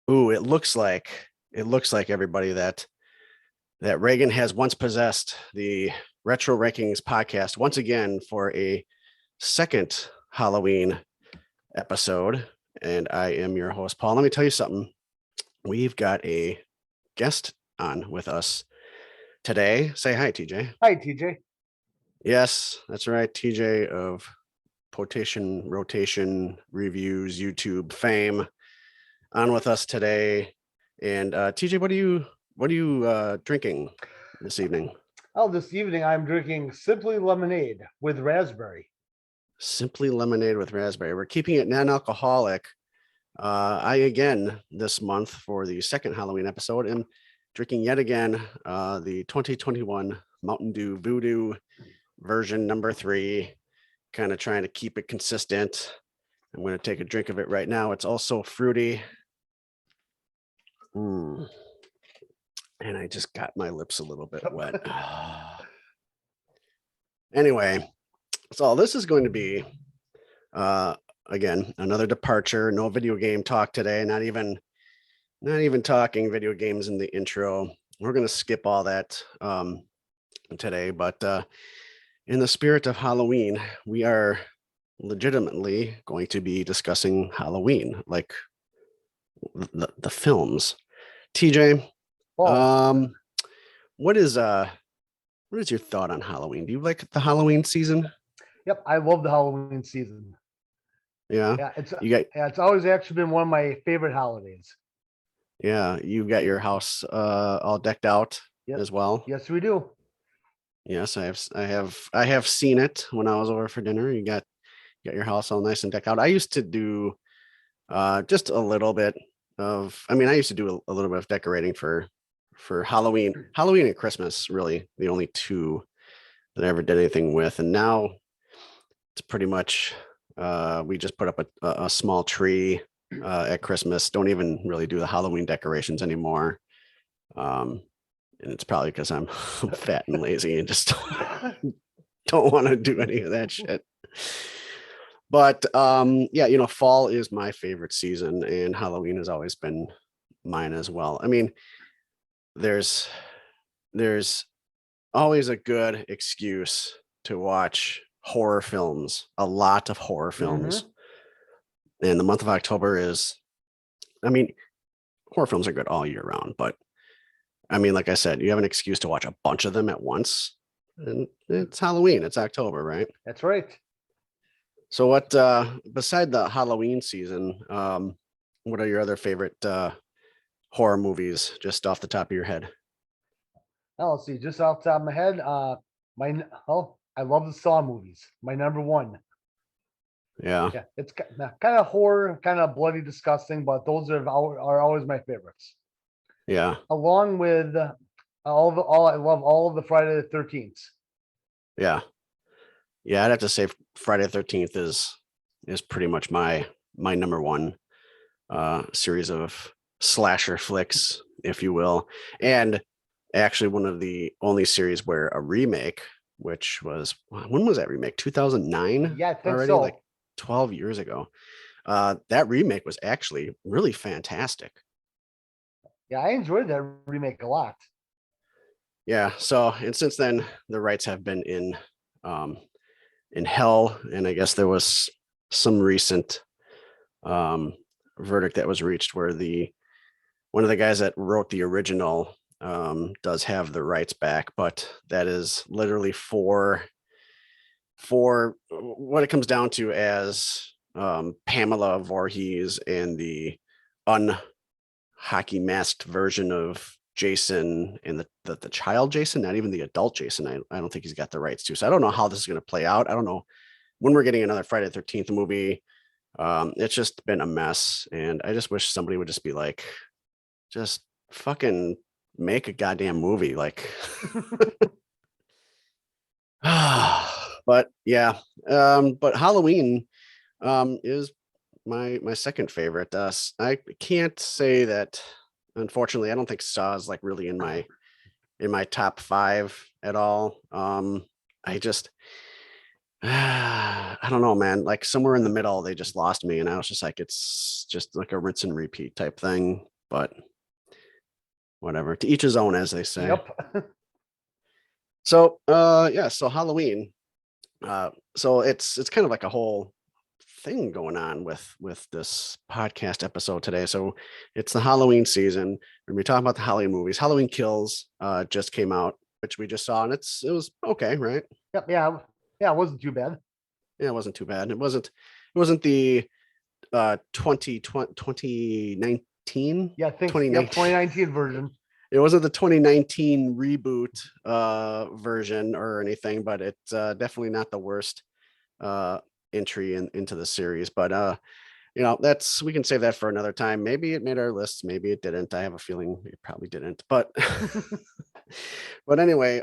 Ooh, it looks like everybody that Reagan has once possessed the Retro Rankings podcast once again for a second Halloween episode. And I am your host, Paul. Let me tell you something. We've got a guest on with us today. Say hi, TJ. Hi, TJ. Yes, that's right. TJ of Potation Rotation Reviews YouTube fame on with us today. And TJ, what are you drinking this evening? Oh, this evening I'm drinking Simply Lemonade with raspberry. Simply lemonade with raspberry. We're keeping it non-alcoholic. I again this month for the second Halloween episode am drinking yet again the 2021 Mountain Dew Voodoo version number 3. Kind of trying to keep it consistent. I'm going to take a drink of it right now. It's also fruity. And I just got my lips a little bit wet. Anyway, so this is going to be again another departure. No video game talk today. Not even talking video games in the intro. We're going to skip all that today, but in the spirit of Halloween, we are legitimately going to be discussing Halloween, like the films. TJ, Oh, what is your thought on Halloween? Do you like the Halloween season? yep. I love the Halloween season. Yeah. Yeah, it's You got yeah, it's always actually been one of my favorite holidays. yeah, you've got your house all decked out Yep. as well. Yes, we do. Yes, I have seen it when I was over for dinner. You got your house all nice and decked out. I used to do just a little bit I used to do a little bit of decorating for Halloween and Christmas, really the only two that I ever did anything with. And now it's pretty much we just put up a small tree at Christmas. Don't even really do the Halloween decorations anymore. And it's probably because I'm fat and lazy and just don't want to do any of that shit. But yeah, fall is my favorite season, and Halloween has always been mine as well. I mean, there's there's always a good excuse to watch horror films, a lot of horror films. hmm And the month of October is, I mean, horror films are good all year round, but I mean, like I said, you have an excuse to watch a bunch of them at once. And it's Halloween, it's October, right? That's right. So what beside the Halloween season, what are your other favorite horror movies just off the top of your head? Now let's see. Just off the top of my head, I love the Saw movies. My number one. Yeah. Yeah, it's kind of horror, kind of bloody, disgusting, but those are always my favorites. Yeah. Along with all I love all of the Friday the 13th. Yeah. Yeah, I'd have to say Friday the 13th is pretty much my number one series of slasher flicks, if you will. And actually one of the only series where a remake, which was when was that remake? 2009 Yeah, I think already, like so. 12 years ago. That remake was actually really fantastic. Yeah, I enjoyed that remake a lot. Yeah. So, and since then, the rights have been um, in hell, and I guess there was some recent um, verdict that was reached where the one of the guys that wrote the original does have the rights back, but that is literally for what it comes down to as Pamela Voorhees and the unhockey masked version of Jason and the child Jason, not even the adult Jason. I don't think he's got the rights to. So I don't know how this is going to play out. I don't know when we're getting another Friday the 13th movie. It's just been a mess. And I just wish somebody would just be like, just fucking make a goddamn movie. Like, but yeah. But Halloween is my second favorite. I can't say that. Unfortunately, I don't think Saw is like really in my top five at all. I just I don't know, man. Like somewhere in the middle, they just lost me, and I was just like, it's just like a rinse and repeat type thing. but whatever. To each his own, as they say. Yep. So so Halloween. So it's kind of like a whole thing going on with this podcast episode today. So it's the Halloween season. We're gonna be talking about the Halloween movies. Halloween Kills just came out, which we just saw, and it was okay, right? Yep. Yeah. Yeah. It wasn't too bad. Yeah, it wasn't too bad. It wasn't the 2019 Yeah. I think, 2019 yep. 2019 version. it wasn't the 2019 reboot version or anything, but it's definitely not the worst entry into the series. But that's, we can save that for another time. Maybe it made our list, maybe it didn't. I have a feeling it probably didn't, but but anyway,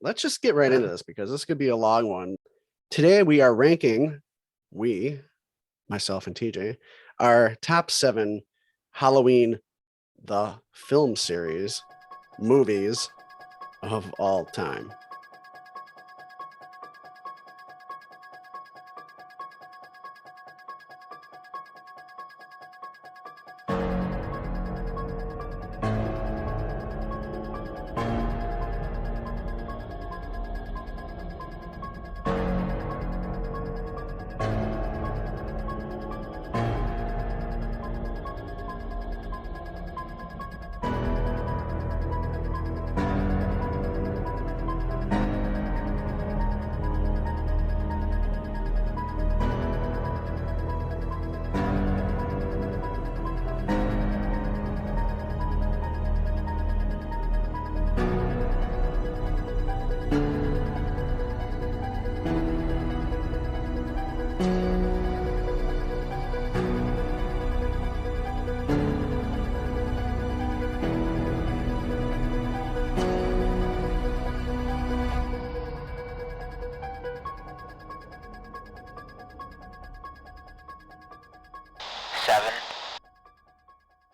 let's just get right into this because this could be a long one. Today we are ranking, myself and TJ, our top 7 Halloween the film series movies of all time.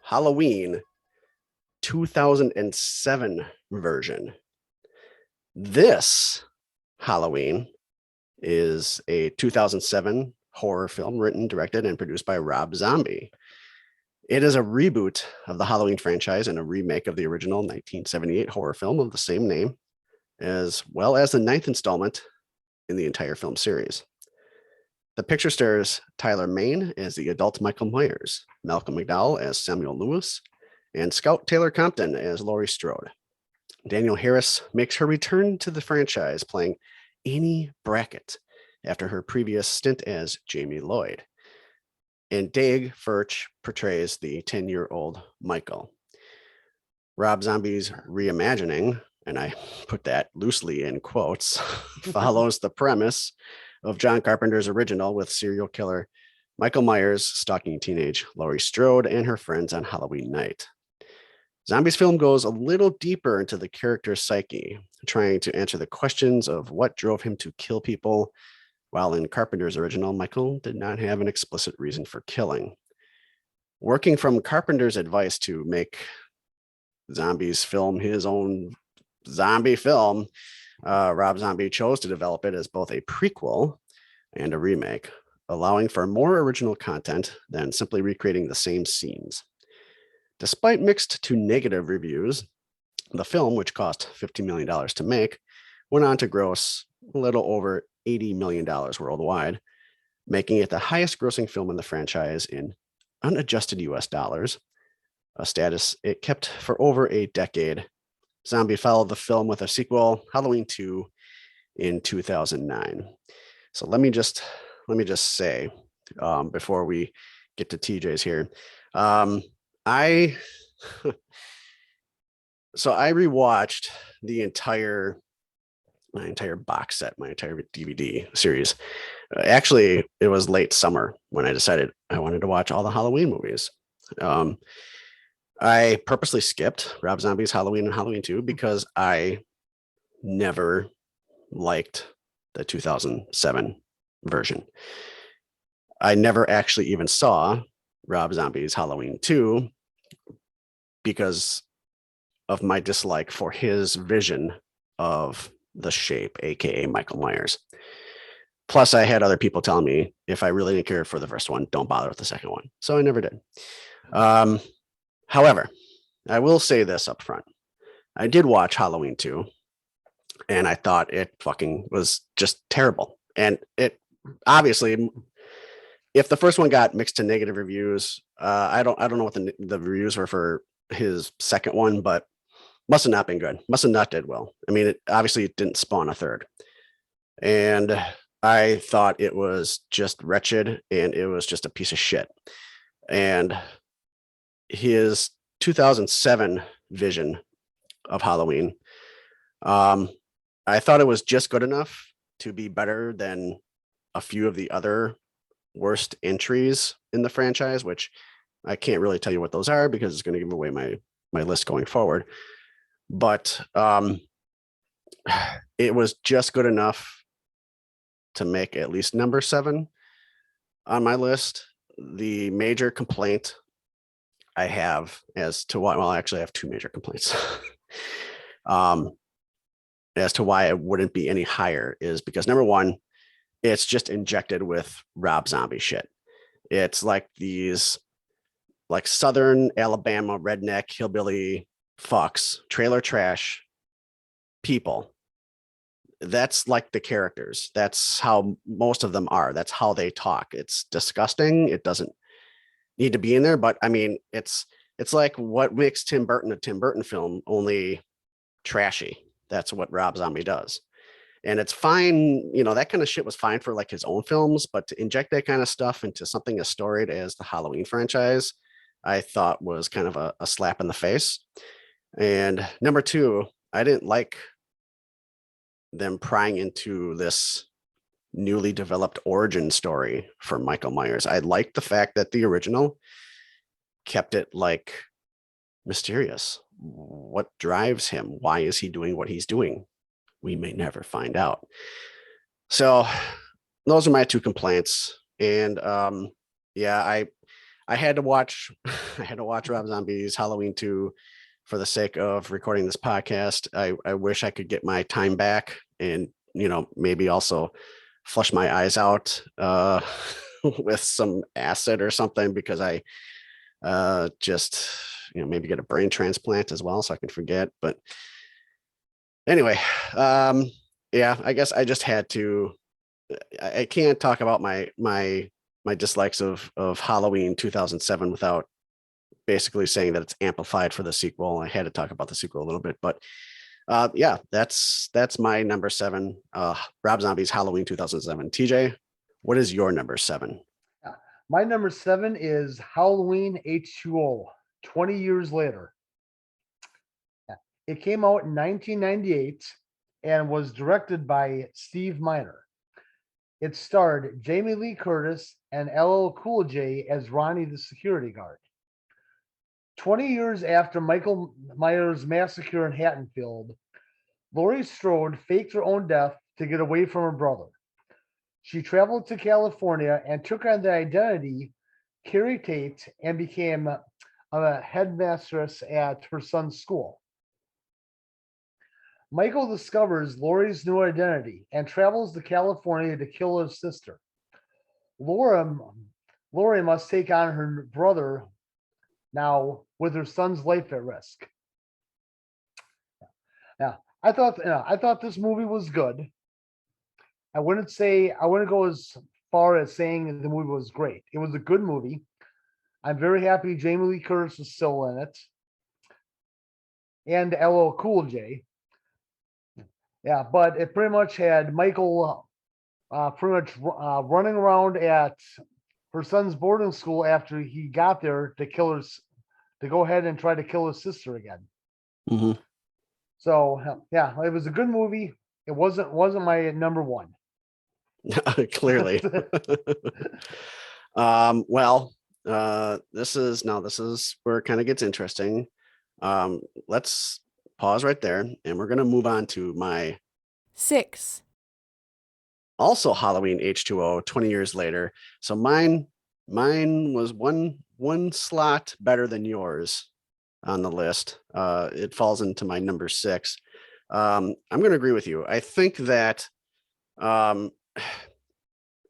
Halloween 2007 version. This Halloween is a 2007 horror film written, directed, and produced by Rob Zombie. It is a reboot of the Halloween franchise and a remake of the original 1978 horror film of the same name, as well as the 9th installment in the entire film series. The picture stars Tyler Mane as the adult Michael Myers, Malcolm McDowell as Samuel Lewis, and Scout Taylor Compton as Laurie Strode. Danielle Harris makes her return to the franchise, playing Annie Brackett after her previous stint as Jamie Lloyd. And Daeg Furch portrays the 10-year-old Michael. Rob Zombie's reimagining, and I put that loosely in quotes, follows the premise of John Carpenter's original, with serial killer Michael Myers stalking teenage Laurie Strode and her friends on Halloween night. Zombie's film goes a little deeper into the character's psyche, trying to answer the questions of what drove him to kill people, while in Carpenter's original, Michael did not have an explicit reason for killing. Working from Carpenter's advice to make Zombie's film his own zombie film, Rob Zombie chose to develop it as both a prequel and a remake, allowing for more original content than simply recreating the same scenes. Despite mixed to negative reviews, the film, which cost $50 million to make, went on to gross a little over $80 million worldwide, making it the highest grossing film in the franchise in unadjusted US dollars, a status it kept for over a decade. Zombie followed the film with a sequel, Halloween 2, in 2009. So let me just say, before we get to TJ's here, I rewatched my entire box set, my entire DVD series. Actually, it was late summer when I decided I wanted to watch all the Halloween movies. I purposely skipped Rob Zombie's Halloween and Halloween 2 because I never liked the 2007 version. I never actually even saw Rob Zombie's Halloween 2 because of my dislike for his vision of the Shape, aka Michael Myers. Plus, I had other people telling me if I really didn't care for the first one, don't bother with the second one. So I never did. However, I will say this up front. I did watch Halloween 2 and I thought it fucking was just terrible. And it obviously, if the first one got mixed to negative reviews, I don't know what the reviews were for his second one, but must have not been good. Must have not did well. I mean, obviously it didn't spawn a third. And I thought it was just wretched and it was just a piece of shit. And his 2007 vision of Halloween, um, I thought it was just good enough to be better than a few of the other worst entries in the franchise, which I can't really tell you what those are because it's going to give away my list going forward. But it was just good enough to make at least number 7 on my list. The major complaint I have as to why, well, actually, I have 2 major complaints. As to why it wouldn't be any higher is because number 1, it's just injected with Rob Zombie shit. It's like these like Southern Alabama redneck hillbilly fucks, trailer trash people. That's like the characters. That's how most of them are. That's how they talk. It's disgusting. It doesn't need to be in there, but I mean, it's like what makes Tim Burton a Tim Burton film, only trashy. That's what Rob Zombie does. And it's fine, that kind of shit was fine for like his own films, but to inject that kind of stuff into something as storied as the Halloween franchise, I thought was kind of a slap in the face. And number 2, I didn't like them prying into this newly developed origin story for Michael Myers. I liked the fact that the original kept it like mysterious. What drives him? Why is he doing what he's doing? We may never find out. So those are my 2 complaints. And yeah, I had to watch Rob Zombie's Halloween 2 for the sake of recording this podcast. I wish I could get my time back and maybe also flush my eyes out with some acid or something, because I just maybe get a brain transplant as well so I can forget. But anyway, yeah, I guess I just had to. I can't talk about my dislikes of Halloween 2007 without basically saying that it's amplified for the sequel. I had to talk about the sequel a little bit, but yeah, that's my number 7. Rob Zombie's Halloween 2007. TJ, what is your number 7? My number 7 is Halloween H2O, 20 years later. It came out in 1998 and was directed by Steve Miner. It starred Jamie Lee Curtis and LL Cool J as Ronnie the security guard. 20 years after Michael Myers' massacre in Haddonfield, Laurie Strode faked her own death to get away from her brother. She traveled to California and took on the identity Carrie Tate and became a headmistress at her son's school. Michael discovers Laurie's new identity and travels to California to kill his sister. Laurie must take on her brother now with her son's life at risk. Yeah, I thought this movie was good. I wouldn't go as far as saying the movie was great. It was a good movie. I'm very happy Jamie Lee Curtis was still in it, and LL Cool J. Yeah, but it pretty much had Michael pretty much running around at her son's boarding school after he got there to go ahead and try to kill his sister again. Mm-hmm. So yeah, it was a good movie. It wasn't my number 1. Clearly. Well, this is where it kind of gets interesting. Let's pause right there, and we're gonna move on to my 6. Also Halloween H2O 20 years later. So mine was one slot better than yours on the list. It falls into my number 6. I'm going to agree with you. I think that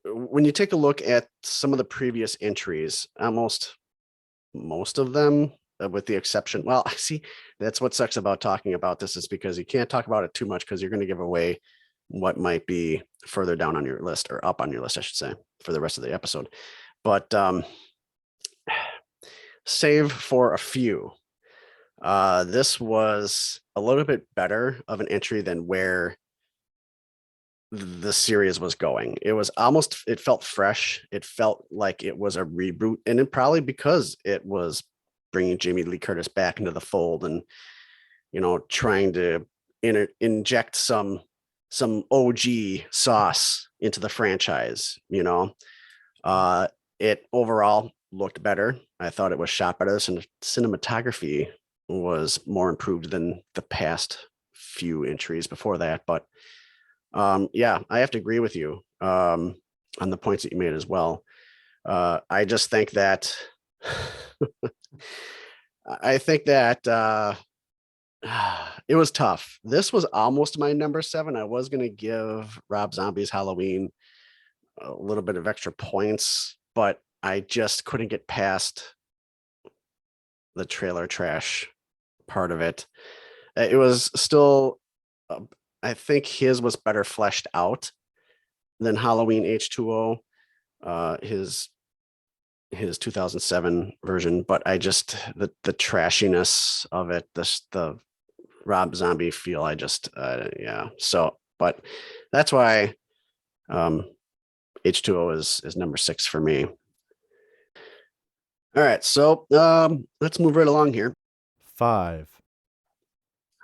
when you take a look at some of the previous entries, most of them with the exception. Well, see, that's what sucks about talking about this is because you can't talk about it too much because you're going to give away what might be further down on your list or up on your list, I should say, for the rest of the episode. But save for a few. This was a little bit better of an entry than where the series was going. It was almost, it felt fresh. It felt like it was a reboot, and it probably because it was bringing Jamie Lee Curtis back into the fold and, trying to inject some OG sauce into the franchise. It overall looked better. I thought it was shot better. Cinematography was more improved than the past few entries before that. But yeah, I have to agree with you on the points that you made as well. I just think that I think that it was tough. This was almost my number 7. I was going to give Rob Zombie's Halloween a little bit of extra points, but I just couldn't get past the trailer trash part of it. It was still, I think his was better fleshed out than Halloween H2O, his 2007 version, but I just the trashiness of it, the Rob Zombie feel, I just yeah. So, but that's why H2O is number 6 for me. All right, so let's move right along here. 5.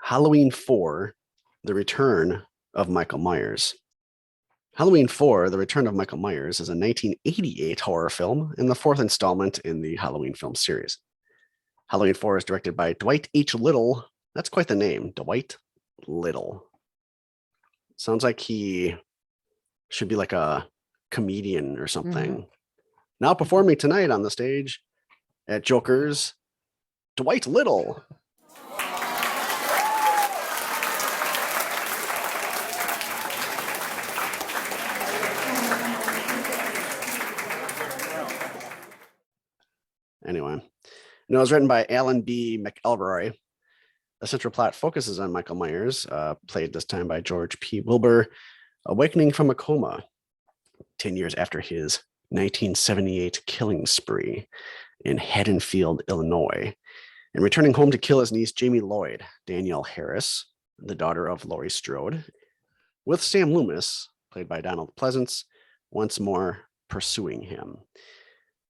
Halloween 4, The Return of Michael Myers. Halloween 4, The Return of Michael Myers is a 1988 horror film and the 4th installment in the Halloween film series. Halloween 4 is directed by Dwight H. Little. That's quite the name, Dwight Little. Sounds like he should be like a comedian or something. Mhm. Now performing tonight on the stage at Joker's, Dwight Little. Anyway, it was written by Alan B. McElroy. The central plot focuses on Michael Myers, played this time by George P. Wilbur, awakening from a coma 10 years after his 1978 killing spree in Haddonfield, Illinois, and returning home to kill his niece, Jamie Lloyd, Danielle Harris, the daughter of Laurie Strode, with Sam Loomis, played by Donald Pleasance, once more pursuing him.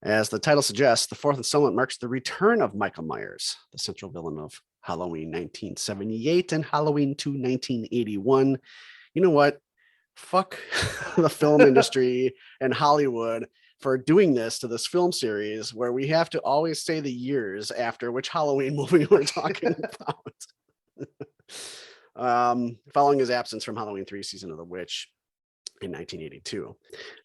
As the title suggests, the 4th installment marks the return of Michael Myers, the central villain of Halloween 1978 and Halloween 2 1981. You know what? Fuck the film industry and Hollywood for doing this to this film series where we have to always say the years after which Halloween movie we're talking about. Following his absence from Halloween 3 Season of the Witch in 1982.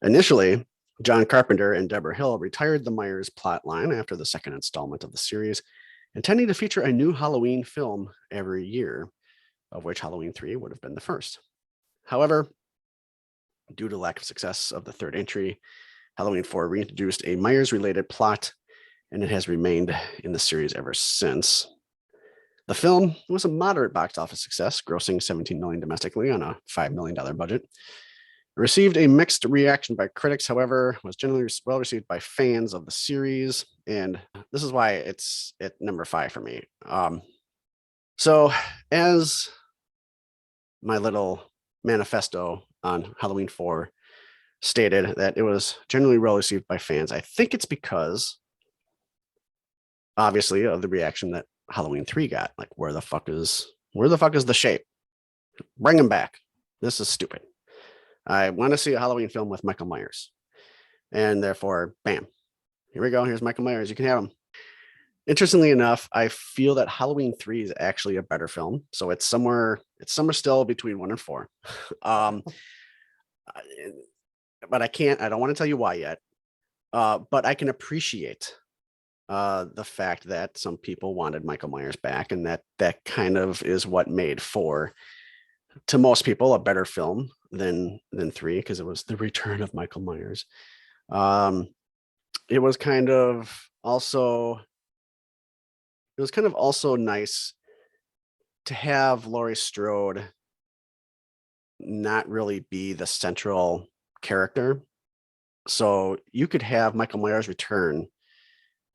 Initially, John Carpenter and Deborah Hill retired the Myers plotline after the 2nd installment of the series, intending to feature a new Halloween film every year, of which Halloween 3 would have been the first. However, due to lack of success of the 3rd entry, Halloween 4 reintroduced a Myers-related plot, and it has remained in the series ever since. The film was a moderate box office success, grossing $17 million domestically on a $5 million budget. It received a mixed reaction by critics, however, was generally well received by fans of the series, and this is why it's at number 5 for me. So, as my little manifesto on Halloween 4 stated, that it was generally well received by fans, I think it's because, obviously, of the reaction that Halloween 3 got. Like, where the fuck is the shape? Bring him back. This is stupid. I want to see a Halloween film with Michael Myers. And therefore, bam, here we go. Here's Michael Myers. You can have him. Interestingly enough, I feel that Halloween 3 is actually a better film. So it's somewhere still between 1 and 4. But I don't want to tell you why yet. But I can appreciate the fact that some people wanted Michael Myers back, and that kind of is what made 4, to most people, a better film than 3, because it was the return of Michael Myers. It was kind of also it was kind of also nice to have Laurie Strode not really be the central character. So you could have Michael Myers return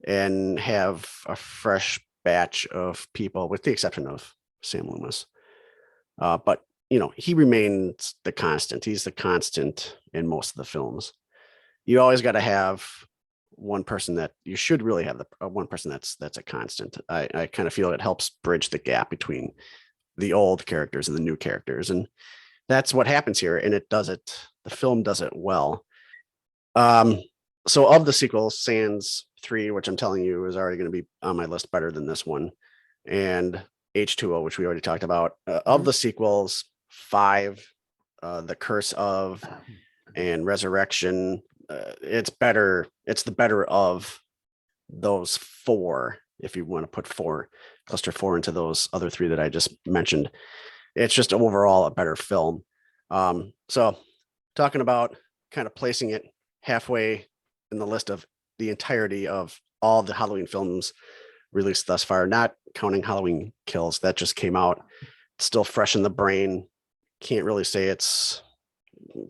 and have a fresh batch of people, with the exception of Sam Loomis. But he remains the constant. He's the constant in most of the films. You always got to have one person that you should really have the one person that's a constant. I kind of feel it helps bridge the gap between the old characters and the new characters, and that's what happens here. And it does it. The film does it well. So of the sequels, Sans 3, which I'm telling you is already going to be on my list better than this one, and H2O, which we already talked about. Of the sequels, 5, The Curse of and Resurrection, it's better. It's the better of those 4, if you want to put cluster 4 into those other 3 that I just mentioned. It's just overall a better film. So talking about kind of placing it halfway in the list of the entirety of all the Halloween films released thus far, not counting Halloween Kills that just came out. It's still fresh in the brain. Can't really say it's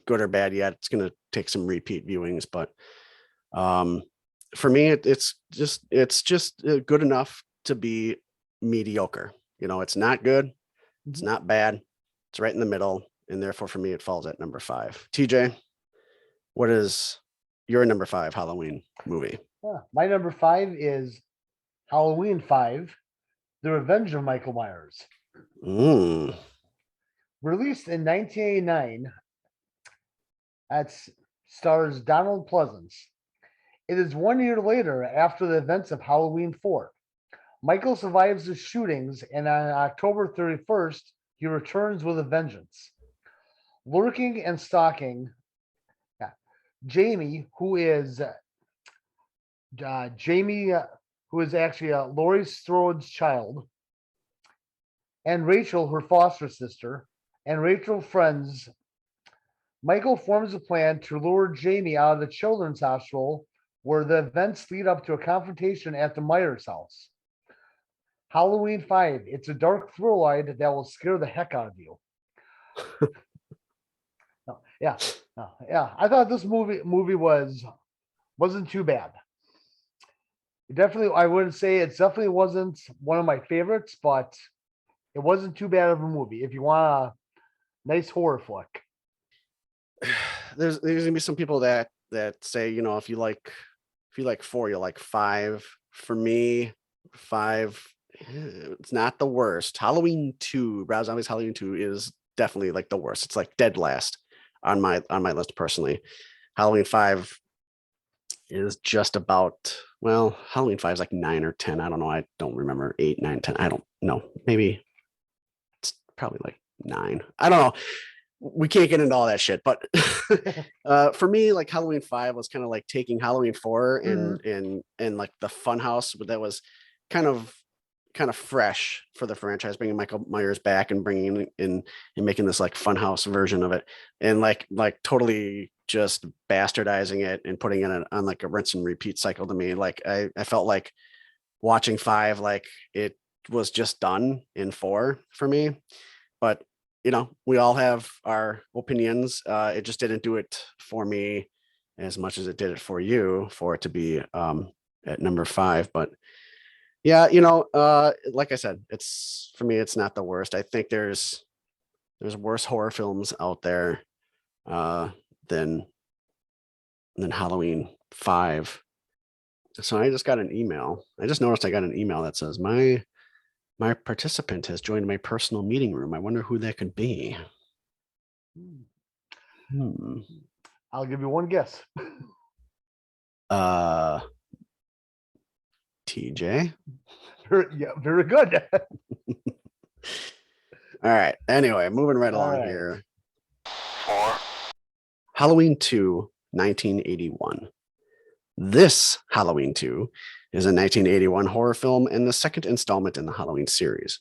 good or bad yet. It's going to take some repeat viewings, but for me, it's just good enough to be mediocre. It's not good. It's not bad. It's right in the middle. And therefore, for me, it falls at number 5. TJ, what is your number 5 Halloween movie? My number 5 is Halloween 5, The Revenge of Michael Myers. Released in 1989, that stars Donald Pleasence. It is 1 year later after the events of Halloween 4. Michael survives the shootings, and on October 31st, he returns with a vengeance. Lurking and stalking Jamie, who is actually Laurie Strode's child, and Rachel, her foster sister, and Rachel's friends. Michael forms a plan to lure Jamie out of the children's hospital, where the events lead up to a confrontation at the Myers house. Halloween 5, it's a dark thriller that will scare the heck out of you. Yeah. I thought this movie wasn't too bad. Definitely, I wouldn't say it definitely wasn't one of my favorites, but it wasn't too bad of a movie. If you want a nice horror flick, there's gonna be some people that say, if you like 4, you like 5. For me, 5, it's not the worst. Halloween 2, Rob Zombie's Halloween 2 is definitely like the worst. It's like dead last on my list personally. Halloween 5 is just about, well, Halloween 5 is like 9 or 10. I don't know. I don't remember 8, 9, 10. I don't know. Maybe it's probably like 9. I don't know. We can't get into all that shit, but for me, like Halloween 5 was kind of like taking Halloween 4 and like the fun house that was kind of fresh for the franchise, bringing Michael Myers back and bringing in and making this like funhouse version of it, and like totally just bastardizing it and putting it on like a rinse and repeat cycle. To me, like I felt like watching 5, like it was just done in 4 for me. But we all have our opinions. It just didn't do it for me as much as it did it for you, for it to be at number 5. But yeah, like I said, for me, it's not the worst. I think there's worse horror films out there than Halloween 5. So I just got an email. I just noticed I got an email that says my participant has joined my personal meeting room. I wonder who that could be. I'll give you one guess. TJ. Very good. All right. Anyway, moving right along here. 4. Halloween 2, 1981. This Halloween 2 is a 1981 horror film and the second installment in the Halloween series.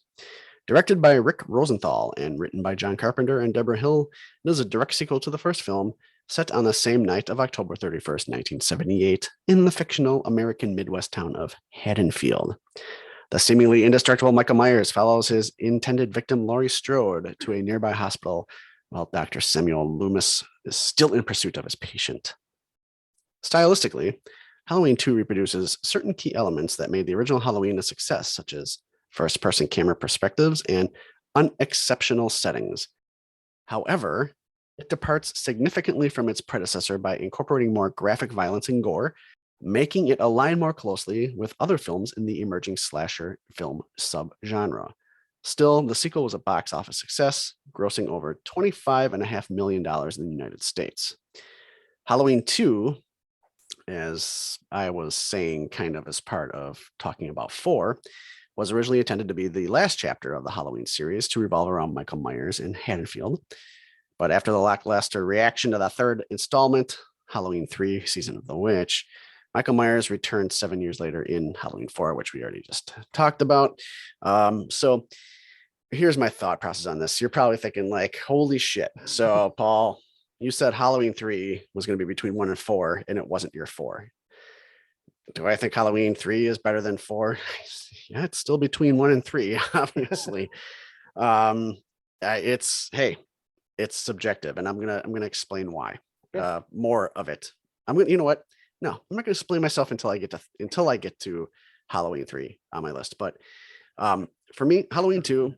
Directed by Rick Rosenthal and written by John Carpenter and Deborah Hill, it is a direct sequel to the first film, set on the same night of October 31st, 1978, in the fictional American Midwest town of Haddonfield. The seemingly indestructible Michael Myers follows his intended victim, Laurie Strode, to a nearby hospital while Dr. Samuel Loomis is still in pursuit of his patient. Stylistically, Halloween 2 reproduces certain key elements that made the original Halloween a success, such as first person camera perspectives and unexceptional settings. However, it departs significantly from its predecessor by incorporating more graphic violence and gore, making it align more closely with other films in the emerging slasher film subgenre. Still, the sequel was a box office success, grossing over $25.5 million in the United States. Halloween 2, as I was saying, kind of as part of talking about 4, was originally intended to be the last chapter of the Halloween series to revolve around Michael Myers in Haddonfield. But after the lackluster reaction to the third installment, Halloween 3, Season of the Witch, Michael Myers returned 7 years later in Halloween 4, which we already just talked about. So here's my thought process on this. You're probably thinking like, holy shit. So Paul, you said Halloween 3 was going to be between 1 and 4, and it wasn't your 4. Do I think Halloween 3 is better than 4? Yeah, it's still between 1 and 3, obviously. It's subjective, and I'm gonna explain why. More of it. You know what? No, I'm not gonna explain myself until I get to Halloween 3 on my list. But for me, Halloween 2,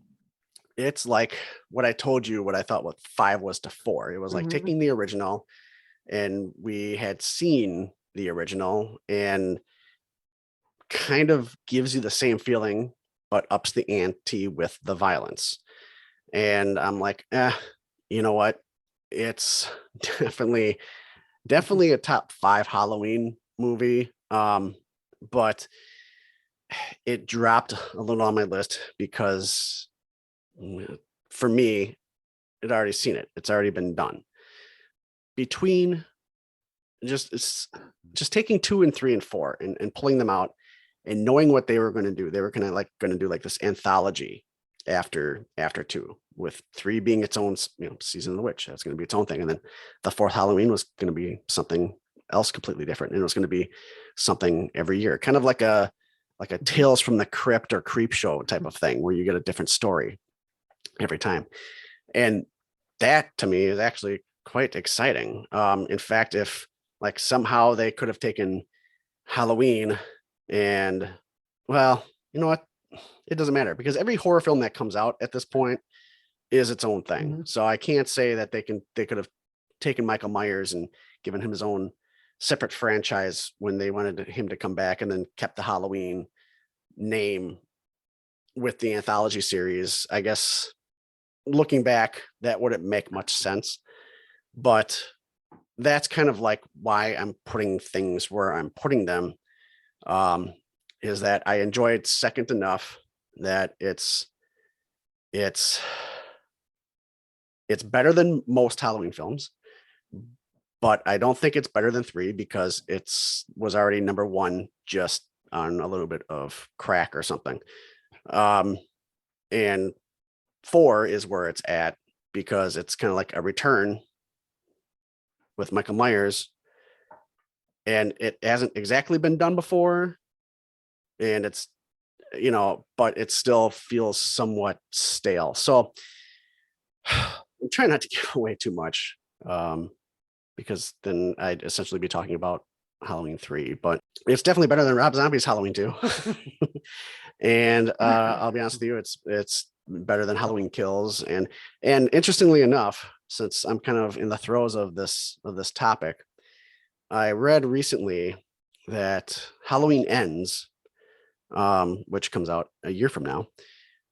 it's like what I told you, what I thought what 5 was to 4. It was like taking the original, and we had seen the original, and kind of gives you the same feeling, but ups the ante with the violence. And I'm like, you know what? It's definitely a top 5 Halloween movie. But it dropped a little on my list because for me, I'd already seen it. It's already been done. Between just taking 2 and 3 and 4 and pulling them out and knowing what they were going to do. They were going to do like this anthology after 2, with 3 being its own, Season of the Witch. That's going to be its own thing. And then the 4th Halloween was going to be something else completely different. And it was going to be something every year, kind of like a Tales from the Crypt or Creep Show type of thing, where you get a different story every time. And that to me is actually quite exciting. In fact, if like somehow they could have taken Halloween and, well, you know what? It doesn't matter, because every horror film that comes out at this point is its own thing. So I can't say that they could have taken Michael Myers and given him his own separate franchise when they wanted him to come back, and then kept the Halloween name with the anthology series. I guess looking back, that wouldn't make much sense. But that's kind of like why I'm putting things where I'm putting them, is that I enjoyed second enough that it's better than most Halloween films, but I don't think it's better than 3 because was already number 1 just on a little bit of crack or something. And 4 is where it's at because it's kind of like a return with Michael Myers, and it hasn't exactly been done before, and it's, but it still feels somewhat stale. So I'm trying not to give away too much, because then I'd essentially be talking about Halloween 3, but it's definitely better than Rob Zombie's Halloween 2. And I'll be honest with you, it's better than Halloween Kills. And interestingly enough, since I'm kind of in the throes of this topic, I read recently that Halloween Ends, which comes out a year from now,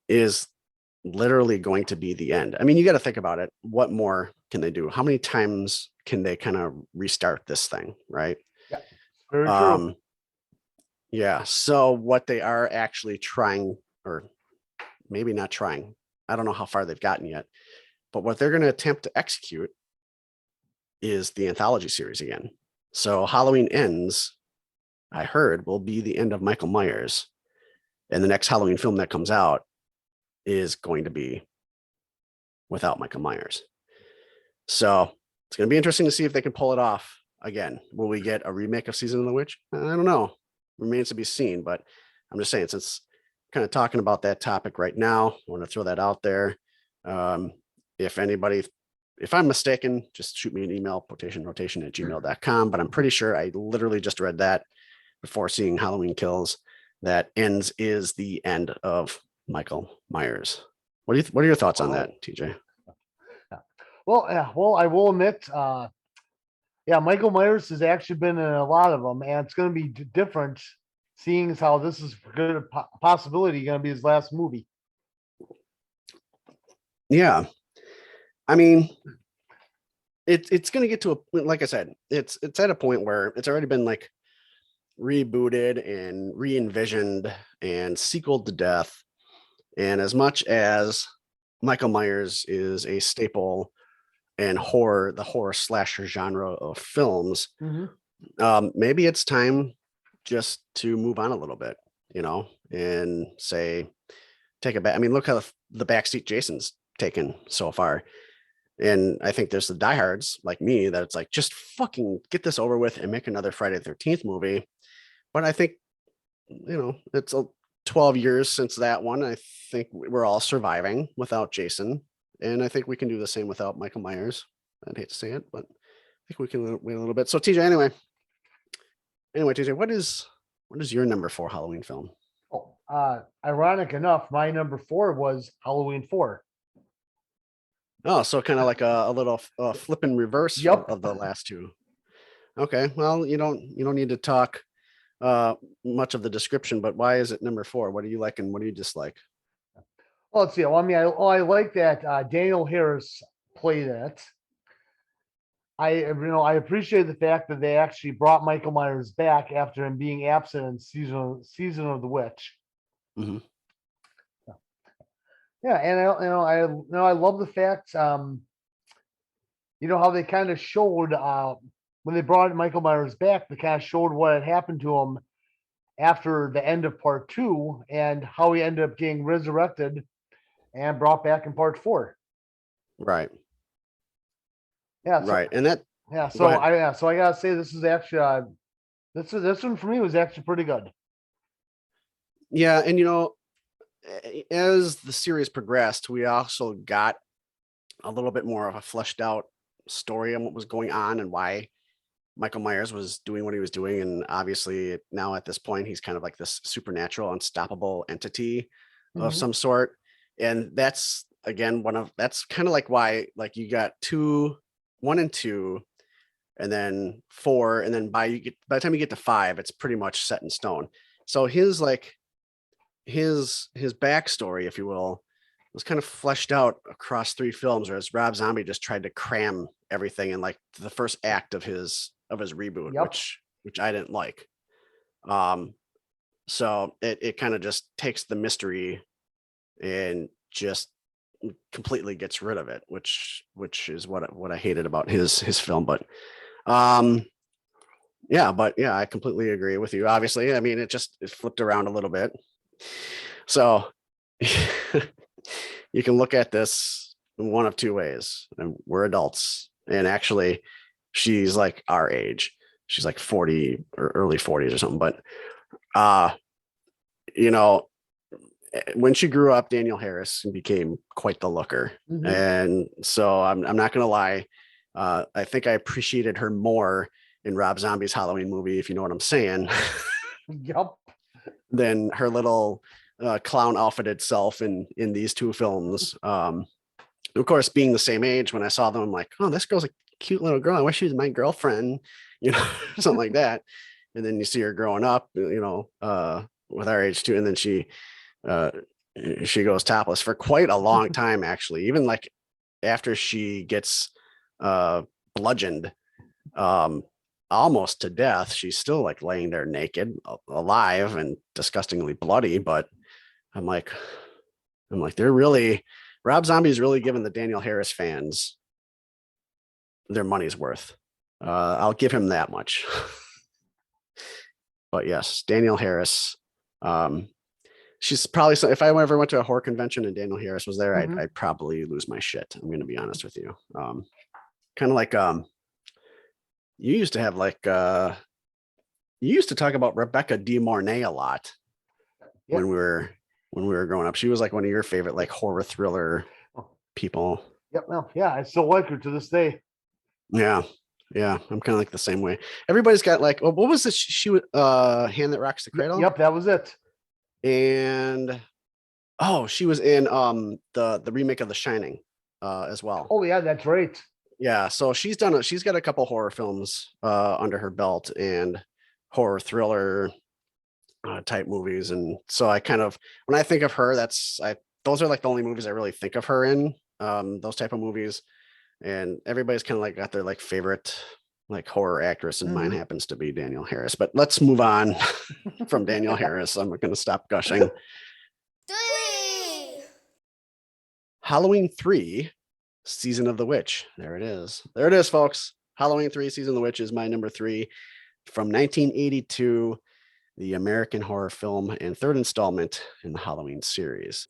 is literally going to be the end. I mean, you got to think about it. What more can they do? How many times can they kind of restart this thing, right? Yeah, very true. Yeah. So what they are actually trying, or maybe not trying, I don't know how far they've gotten yet, but what they're going to attempt to execute is the anthology series again. So Halloween Ends, I heard, will be the end of Michael Myers, and the next Halloween film that comes out is going to be without Michael Myers. So it's going to be interesting to see if they can pull it off again. Will we get a remake of Season of the Witch? I don't know. Remains to be seen, but I'm just saying, since kind of talking about that topic right now. I want to throw that out there. Um, if anybody, if I'm mistaken, just shoot me an email, potationrotation@gmail.com. But I'm pretty sure I literally just read that before seeing Halloween Kills. That ends is the end of Michael Myers. What are your thoughts on that, TJ? Well, yeah, well, I will admit, yeah, Michael Myers has actually been in a lot of them, and it's going to be different, seeing as how this is good a possibility going to be his last movie. Yeah, I mean, it's going to get to a, like I said, it's at a point where it's already been like rebooted and re-envisioned and sequeled to death. And as much as Michael Myers is a staple in the horror slasher genre of films, maybe it's time just to move on a little bit, and say, take it back. I mean, look how the backseat Jason's taken so far. And I think there's the diehards like me that it's like, just fucking get this over with and make another Friday the 13th movie. But I think, it's 12 years since that one. I think we're all surviving without Jason. And I think we can do the same without Michael Myers. I'd hate to say it, but I think we can wait a little bit. So TJ, anyway, TJ, what is your number 4 Halloween film? Oh, ironic enough, my number 4 was Halloween 4. Oh, so kind of like a little flip and reverse Yep. of the last two. Okay, well, you don't need to talk much of the description, but why is it number 4? What do you like and what do you dislike? Well, let's see. Well, I mean, I like that Daniel Harris played it. I appreciate the fact that they actually brought Michael Myers back after him being absent in season of the witch. Mm-hmm. Yeah, and I love the fact, how they kind of showed when they brought Michael Myers back, they kind of showed what had happened to him after the end of part 2 and how he ended up getting resurrected and brought back in part 4. Right. Yeah. Right. And that. Yeah. So I gotta say this is actually this one for me was actually pretty good. Yeah, and as the series progressed, we also got a little bit more of a fleshed out story on what was going on and why Michael Myers was doing what he was doing. And obviously now at this point, he's kind of like this supernatural, unstoppable entity of some sort. And that's again, that's kind of like why, like you got 1 and 2, and then 4. And then by the time you get to 5, it's pretty much set in stone. So his backstory, if you will, was kind of fleshed out across 3 films, whereas Rob Zombie just tried to cram everything in like the first act of his reboot, which I didn't like. So it kind of just takes the mystery and just completely gets rid of it, which is what I hated about his film. But yeah, I completely agree with you. Obviously, I mean, it flipped around a little bit. So you can look at this in one of 2 ways. And we're adults. And actually, she's like our age. She's like 40 or early 40s or something. But when she grew up, Daniel Harris became quite the looker. And so I'm not gonna lie. I think I appreciated her more in Rob Zombie's Halloween movie, if you know what I'm saying. Yep. Than her little clown outfitted self in these 2 films. Of course, being the same age, when I saw them, I'm like, oh, this girl's a cute little girl. I wish she was my girlfriend, something like that. And then you see her growing up, with our age too. And then she goes topless for quite a long time, actually. Even like after she gets bludgeoned almost to death, she's still like laying there naked, alive, and disgustingly bloody. But I'm like, Rob Zombie's really giving the Daniel Harris fans their money's worth. I'll give him that much. But yes, Daniel Harris. She's probably, if I ever went to a horror convention and Daniel Harris was there, I'd probably lose my shit. I'm going to be honest with you. Kind of like you used to have like you used to talk about Rebecca De Mornay a lot when we were when we were growing up. She was like one of your favorite like horror thriller Oh, people. yep. Well, yeah, I still like her to this day. Yeah. Yeah. I'm kind of like the same way. Everybody's got like, oh, what was this? She was Hand That Rocks the Cradle. Yep, that was it. And oh, she was in the remake of The Shining as well. Oh yeah, that's right. Yeah, so she's got a couple horror films under her belt and horror thriller type movies. And so I kind of when I think of her, those are like the only movies I really think of her in, those type of movies. And everybody's kind of like got their like favorite like horror actress, and mine Mhm. happens to be Danielle Harris. But let's move on from Danielle Harris. I'm gonna stop gushing. Three. Halloween 3, Season of the Witch. There it is. There it is, folks. Halloween 3, Season of the Witch is my number 3 from 1982, the American horror film and third installment in the Halloween series.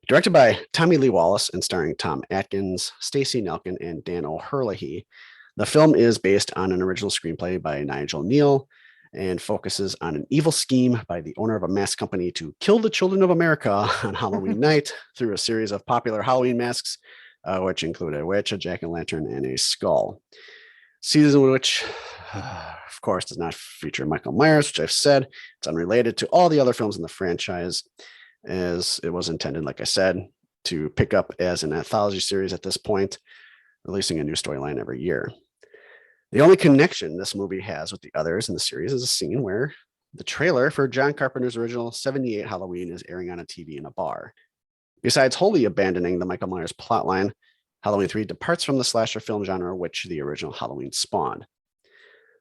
Directed by Tommy Lee Wallace and starring Tom Atkins, Stacey Nelkin, and Dan O'Herlihy, the film is based on an original screenplay by Nigel Neal and focuses on an evil scheme by the owner of a mask company to kill the children of America on Halloween night through a series of popular Halloween masks, which include a witch, a jack-o'-lantern, and a skull. Season of Witch, of course, does not feature Michael Myers, which I've said. It's unrelated to all the other films in the franchise, as it was intended, like I said, to pick up as an anthology series at this point, releasing a new storyline every year. The only connection this movie has with the others in the series is a scene where the trailer for John Carpenter's original 78 Halloween is airing on a TV in a bar. Besides wholly abandoning the Michael Myers plotline, Halloween 3 departs from the slasher film genre, which the original Halloween spawned.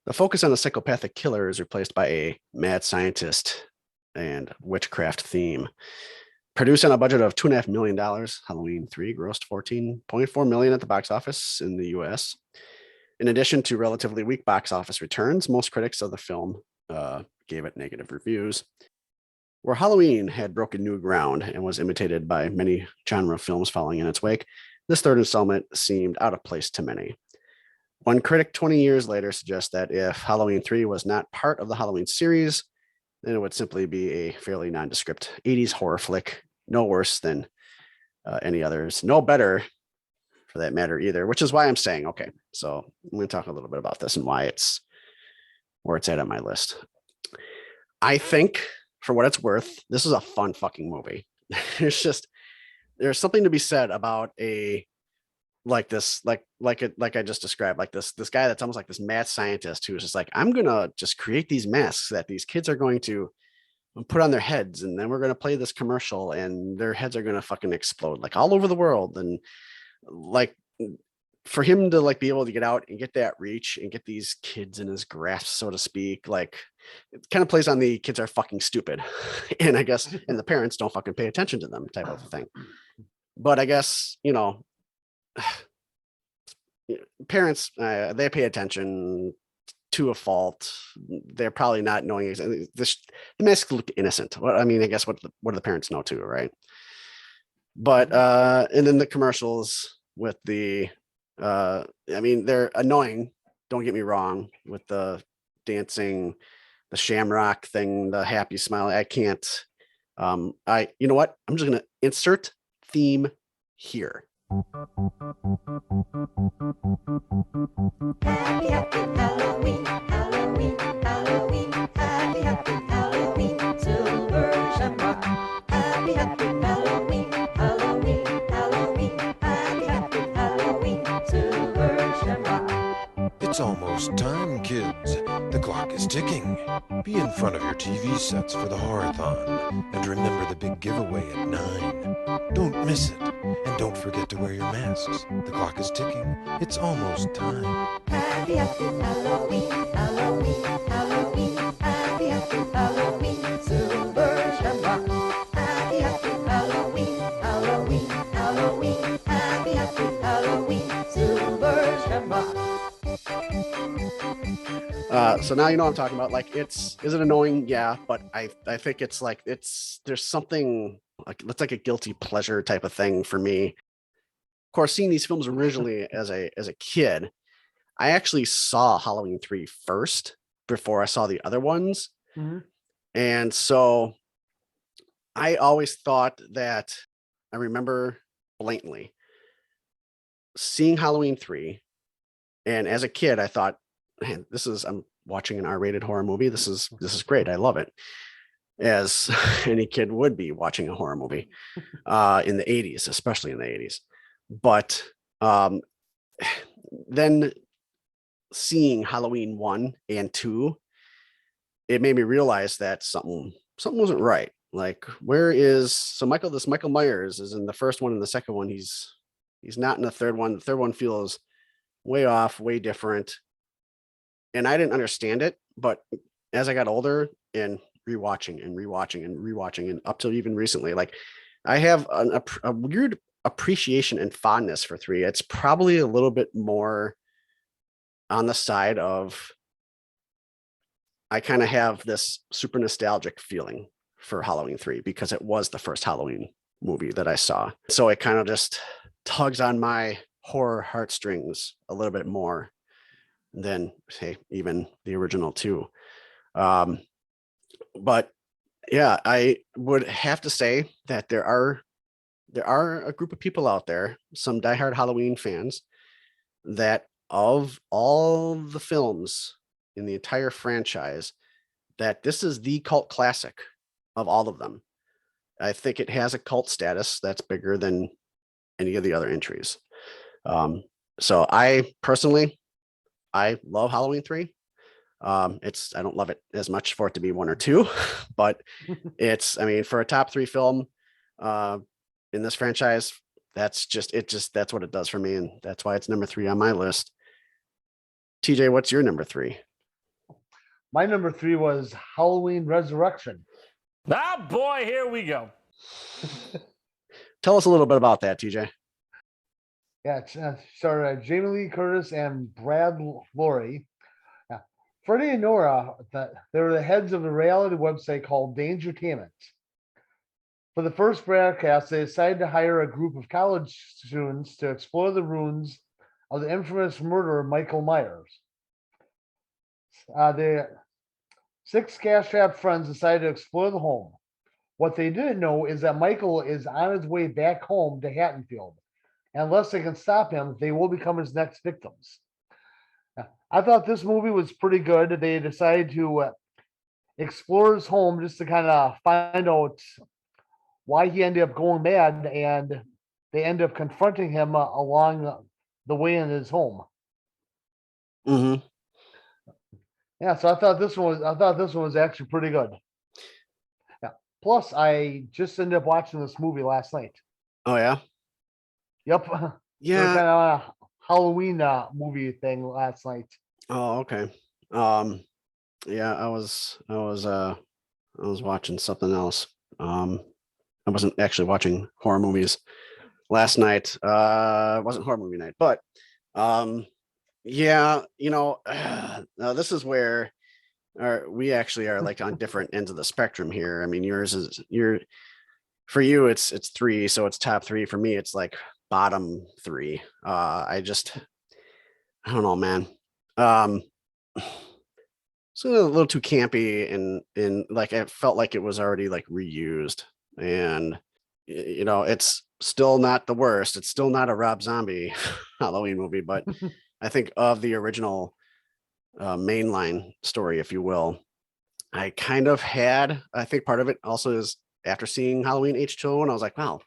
The focus on a psychopathic killer is replaced by a mad scientist and witchcraft theme. Produced on a budget of $2.5 million, Halloween 3 grossed $14.4 million at the box office in the US. In addition to relatively weak box office returns, most critics of the film gave it negative reviews. Where Halloween had broken new ground and was imitated by many genre films following in its wake, this third installment seemed out of place to many. One critic 20 years later suggests that if Halloween 3 was not part of the Halloween series, then it would simply be a fairly nondescript 80s horror flick, no worse than any others, no better for that matter either, which is why I'm saying, okay, so I'm going to talk a little bit about this and why it's where it's at on my list. I think for what it's worth, this is a fun fucking movie. There's something to be said about a like this, like I just described, like this guy that's almost like this mad scientist who's just like, I'm gonna just create these masks that these kids are going to put on their heads, and then we're gonna play this commercial, and their heads are gonna fucking explode like all over the world. And like for him to like be able to get out and get that reach and get these kids in his grasp, so to speak, like it kind of plays on the kids are fucking stupid and I guess and the parents don't fucking pay attention to them type of thing. But I guess parents they pay attention to a fault. They're probably not knowing exactly this. The masks look innocent. Well, I mean, I guess what do the parents know too, right? But and then the commercials with the I mean, they're annoying, don't get me wrong, with the dancing, the shamrock thing, the happy smile. I can't you know what, I'm just gonna insert theme here. Happy, happy Halloween, Halloween, Halloween. Happy, happy Halloween, Silver Shamrock. Happy, happy Halloween, Halloween, Halloween. Happy, happy Halloween, Silver Shamrock. It's almost time, kids. The clock is ticking. Be in front of your TV sets for the Horathon. And remember the big giveaway at 9. Don't miss it. And don't forget to wear your masks. The clock is ticking. It's almost time. Happy, happy Halloween, Halloween, Halloween. Happy, happy Halloween, Silver Shamrock. Happy, happy Halloween, Halloween, Halloween. Happy, happy Halloween, Silver Shamrock. So now you know what I'm talking about. Like, is it annoying? Yeah, but I think it's like there's something like it's like a guilty pleasure type of thing for me. Of course, seeing these films originally as a kid, I actually saw Halloween 3 first before I saw the other ones. Mhm. And so I always thought that I remember blatantly seeing Halloween 3. And as a kid, I thought, man, I'm watching an R-rated horror movie. This is great. I love it. As any kid would be watching a horror movie in the 80s, especially in the 80s. But um, then seeing Halloween 1 and 2, it made me realize that something wasn't right. Like, this Michael Myers is in the first one and the second one. He's not in the third one. The third one feels way off, way different. And I didn't understand it, but as I got older and rewatching and rewatching and rewatching, and up till even recently, like I have a weird appreciation and fondness for 3. It's probably a little bit more on the side of I kind of have this super nostalgic feeling for Halloween 3 because it was the first Halloween movie that I saw. So it kind of just tugs on my horror heartstrings a little bit more than, say, even the original 2. But yeah, I would have to say that there are a group of people out there, some diehard Halloween fans, that of all the films in the entire franchise, that this is the cult classic of all of them. I think it has a cult status that's bigger than any of the other entries. So I personally, I love Halloween 3. I don't love it as much for it to be 1 or 2, but I mean, for a top 3 film in this franchise, that's what it does for me. And that's why it's number 3 on my list. TJ, what's your number 3? My number 3 was Halloween Resurrection. Ah, boy, here we go. Tell us a little bit about that, TJ. Yeah, starred Jamie Lee Curtis and Brad Lorry. Freddie and Nora, they were the heads of a reality website called Dangertainment. For the first broadcast, they decided to hire a group of college students to explore the ruins of the infamous murderer Michael Myers. The 6 cash-strapped friends decided to explore the home. What they didn't know is that Michael is on his way back home to Hattonfield. Unless they can stop him, they will become his next victims. I thought this movie was pretty good. They decided to explore his home just to kind of find out why he ended up going mad, and they end up confronting him along the way in his home. Mm-hmm. Yeah, so I thought this one was actually pretty good. Yeah. Plus, I just ended up watching this movie last night. Oh yeah. Yep. Yeah. Kind of a Halloween movie thing last night. Oh, okay. Yeah, I was watching something else. I wasn't actually watching horror movies last night. It wasn't horror movie night, but yeah, this is where we actually are like on different ends of the spectrum here. I mean, for you, it's 3, so it's top 3. For me, it's like bottom 3. I don't know, man. It's a little too campy, and like I felt like it was already like reused, and it's still not the worst. It's still not a Rob Zombie Halloween movie, but I think of the original mainline story, if you will, I kind of I think part of it also is after seeing Halloween H2O, and I was like, wow,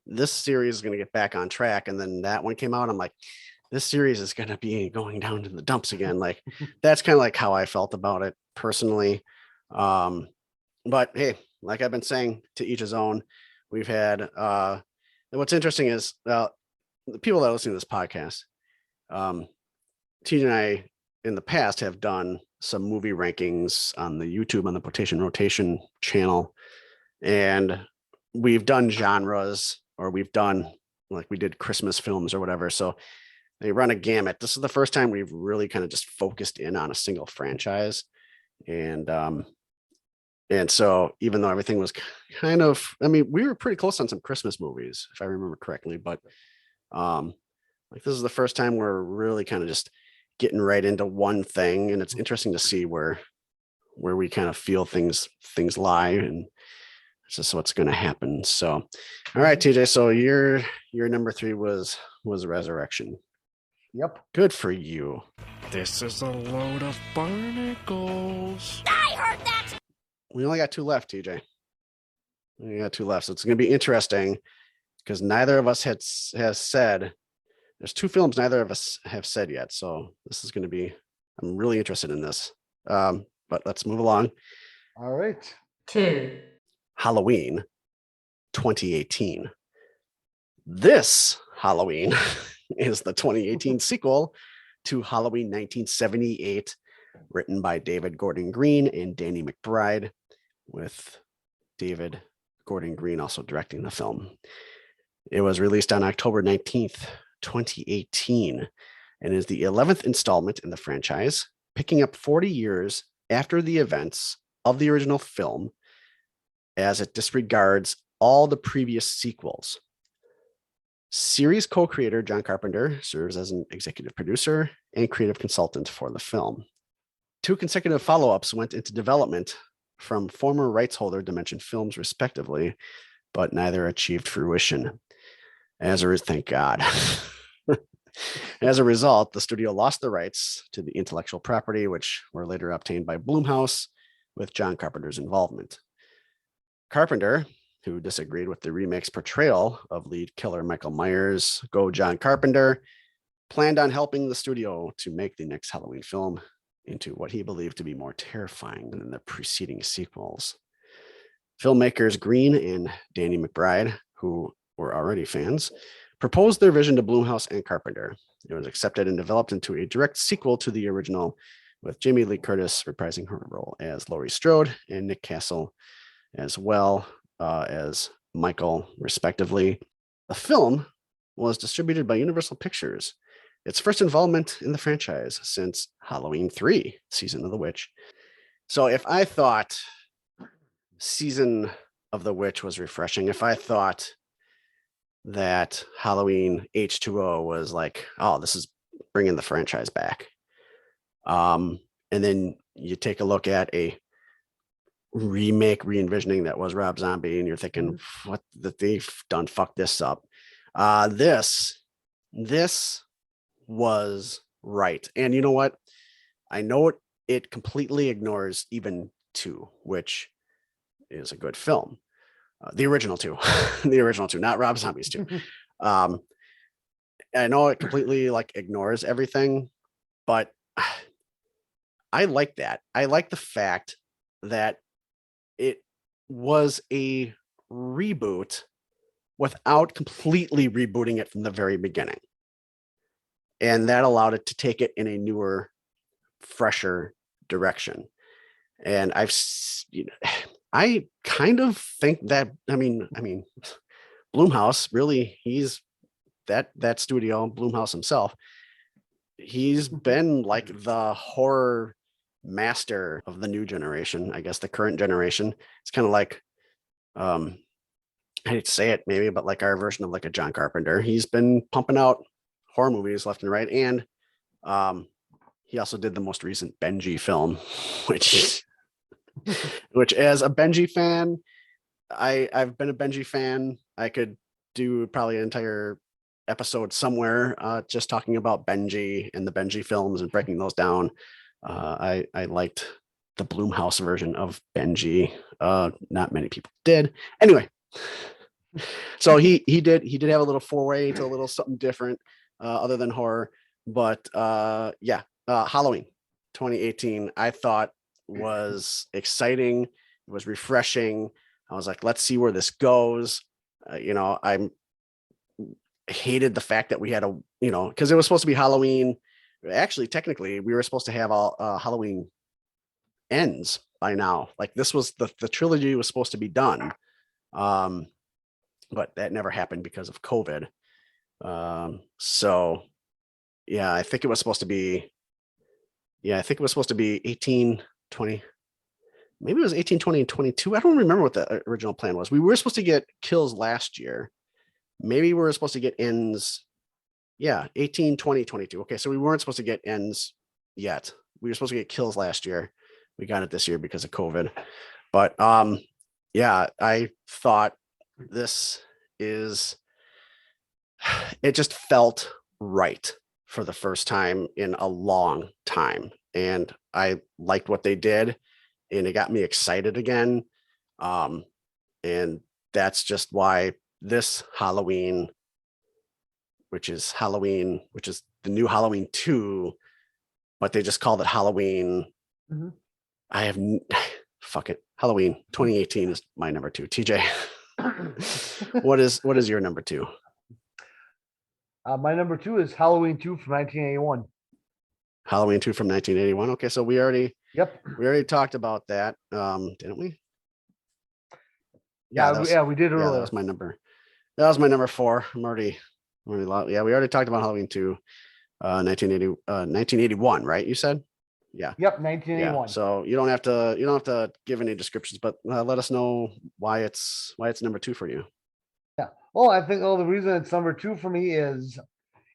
this series is going to get back on track. And then that one came out. I'm like, this series is going to be going down to the dumps again. Like that's kind of like how I felt about it personally. But hey, like I've been saying, to each his own. We've had, and what's interesting is the people that listen to this podcast, TJ and I in the past have done some movie rankings on the YouTube on the Potation Rotation channel. And we've done genres, or we've done like we did Christmas films or whatever. So they run a gamut. This is the first time we've really kind of just focused in on a single franchise. And so even though everything was kind of, I mean, we were pretty close on some Christmas movies, if I remember correctly, but like this is the first time we're really kind of just getting right into one thing. And it's interesting to see where we kind of feel things lie. And it's just what's going to happen. So, all right, TJ. So your number 3 was Resurrection. Yep. Good for you. This is a load of barnacles. We only got 2 left, TJ. We only got 2 left. So it's going to be interesting because neither of us has said. There's 2 films neither of us have said yet. So this is going to be. I'm really interested in this. But let's move along. All right. 2, Halloween 2018. This Halloween is the 2018 sequel to Halloween 1978, written by David Gordon Green and Danny McBride, with David Gordon Green also directing the film. It was released on October 19th, 2018, and is the 11th installment in the franchise, picking up 40 years after the events of the original film, as it disregards all the previous sequels. Series co-creator John Carpenter serves as an executive producer and creative consultant for the film. 2 consecutive follow-ups went into development from former rights holder Dimension Films, respectively, but neither achieved fruition. Thank God. As a result, the studio lost the rights to the intellectual property, which were later obtained by Blumhouse with John Carpenter's involvement. Carpenter, who disagreed with the remake's portrayal of lead killer Michael Myers, John Carpenter, planned on helping the studio to make the next Halloween film into what he believed to be more terrifying than the preceding sequels. Filmmakers Green and Danny McBride, who were already fans, proposed their vision to Blumhouse and Carpenter. It was accepted and developed into a direct sequel to the original, with Jamie Lee Curtis reprising her role as Laurie Strode and Nick Castle as well as Michael, respectively. The film was distributed by Universal Pictures, its first involvement in the franchise since Halloween 3, Season of the Witch. So if I thought Season of the Witch was refreshing, if I thought that Halloween H2O was like, oh, this is bringing the franchise back. And then you take a look at a re-envisioning that was Rob Zombie, and you're thinking, what that they've done, fuck this up. This was right. And you know what? I know it completely ignores even 2, which is a good film. The original 2, not Rob Zombie's 2. I know it completely ignores everything, but I like that. I like the fact that it was a reboot without completely rebooting it from the very beginning. And that allowed it to take it in a newer, fresher direction. And I kind of think that, I mean, Blumhouse, really, he's that studio, Blumhouse himself, he's been like the horror master of the new generation, I guess the current generation. It's kind of like, I hate to say it maybe, but like our version of like a John Carpenter. He's been pumping out horror movies left and right. And he also did the most recent Benji film, which as a Benji fan, I've been a Benji fan. I could do probably an entire episode somewhere just talking about Benji and the Benji films and breaking those down. I liked the Blumhouse version of Benji. Not many people did. Anyway, so he did have a little foray to a little something different other than horror. But Halloween 2018, I thought was exciting. It was refreshing. I was like, let's see where this goes. I hated the fact that we had because it was supposed to be Halloween. Actually, technically, we were supposed to have all Halloween Ends by now. Like this was the trilogy was supposed to be done. But that never happened because of COVID. So yeah, I think it was supposed to be 18, 20. Maybe it was 18, 20, and 22. I don't remember what the original plan was. We were supposed to get Kills last year. Maybe we were supposed to get Ends. Yeah, 18, 20, 22. Okay, so we weren't supposed to get Ends yet. We were supposed to get Kills last year. We got it this year because of COVID. But yeah, I thought this is, it just felt right for the first time in a long time. And I liked what they did, and it got me excited again. Um, and that's just why this Halloween, which is the new Halloween 2, but they just called it Halloween. Mhm. I have fuck it. Halloween 2018 is my number 2. TJ, what is your number 2? My number 2 is Halloween 2 from 1981. Halloween 2 from 1981. Okay, so we already Yep. talked about that, didn't we? Yeah, that was, we did yeah, that earlier. was my number. That was my number 4. Yeah, we already talked about Halloween 2, 1981, right? You said, yeah. Yep, Yeah. 1981. So you don't have to give any descriptions, but let us know why it's number 2 for you. Yeah. Well, I think the reason it's number 2 for me is,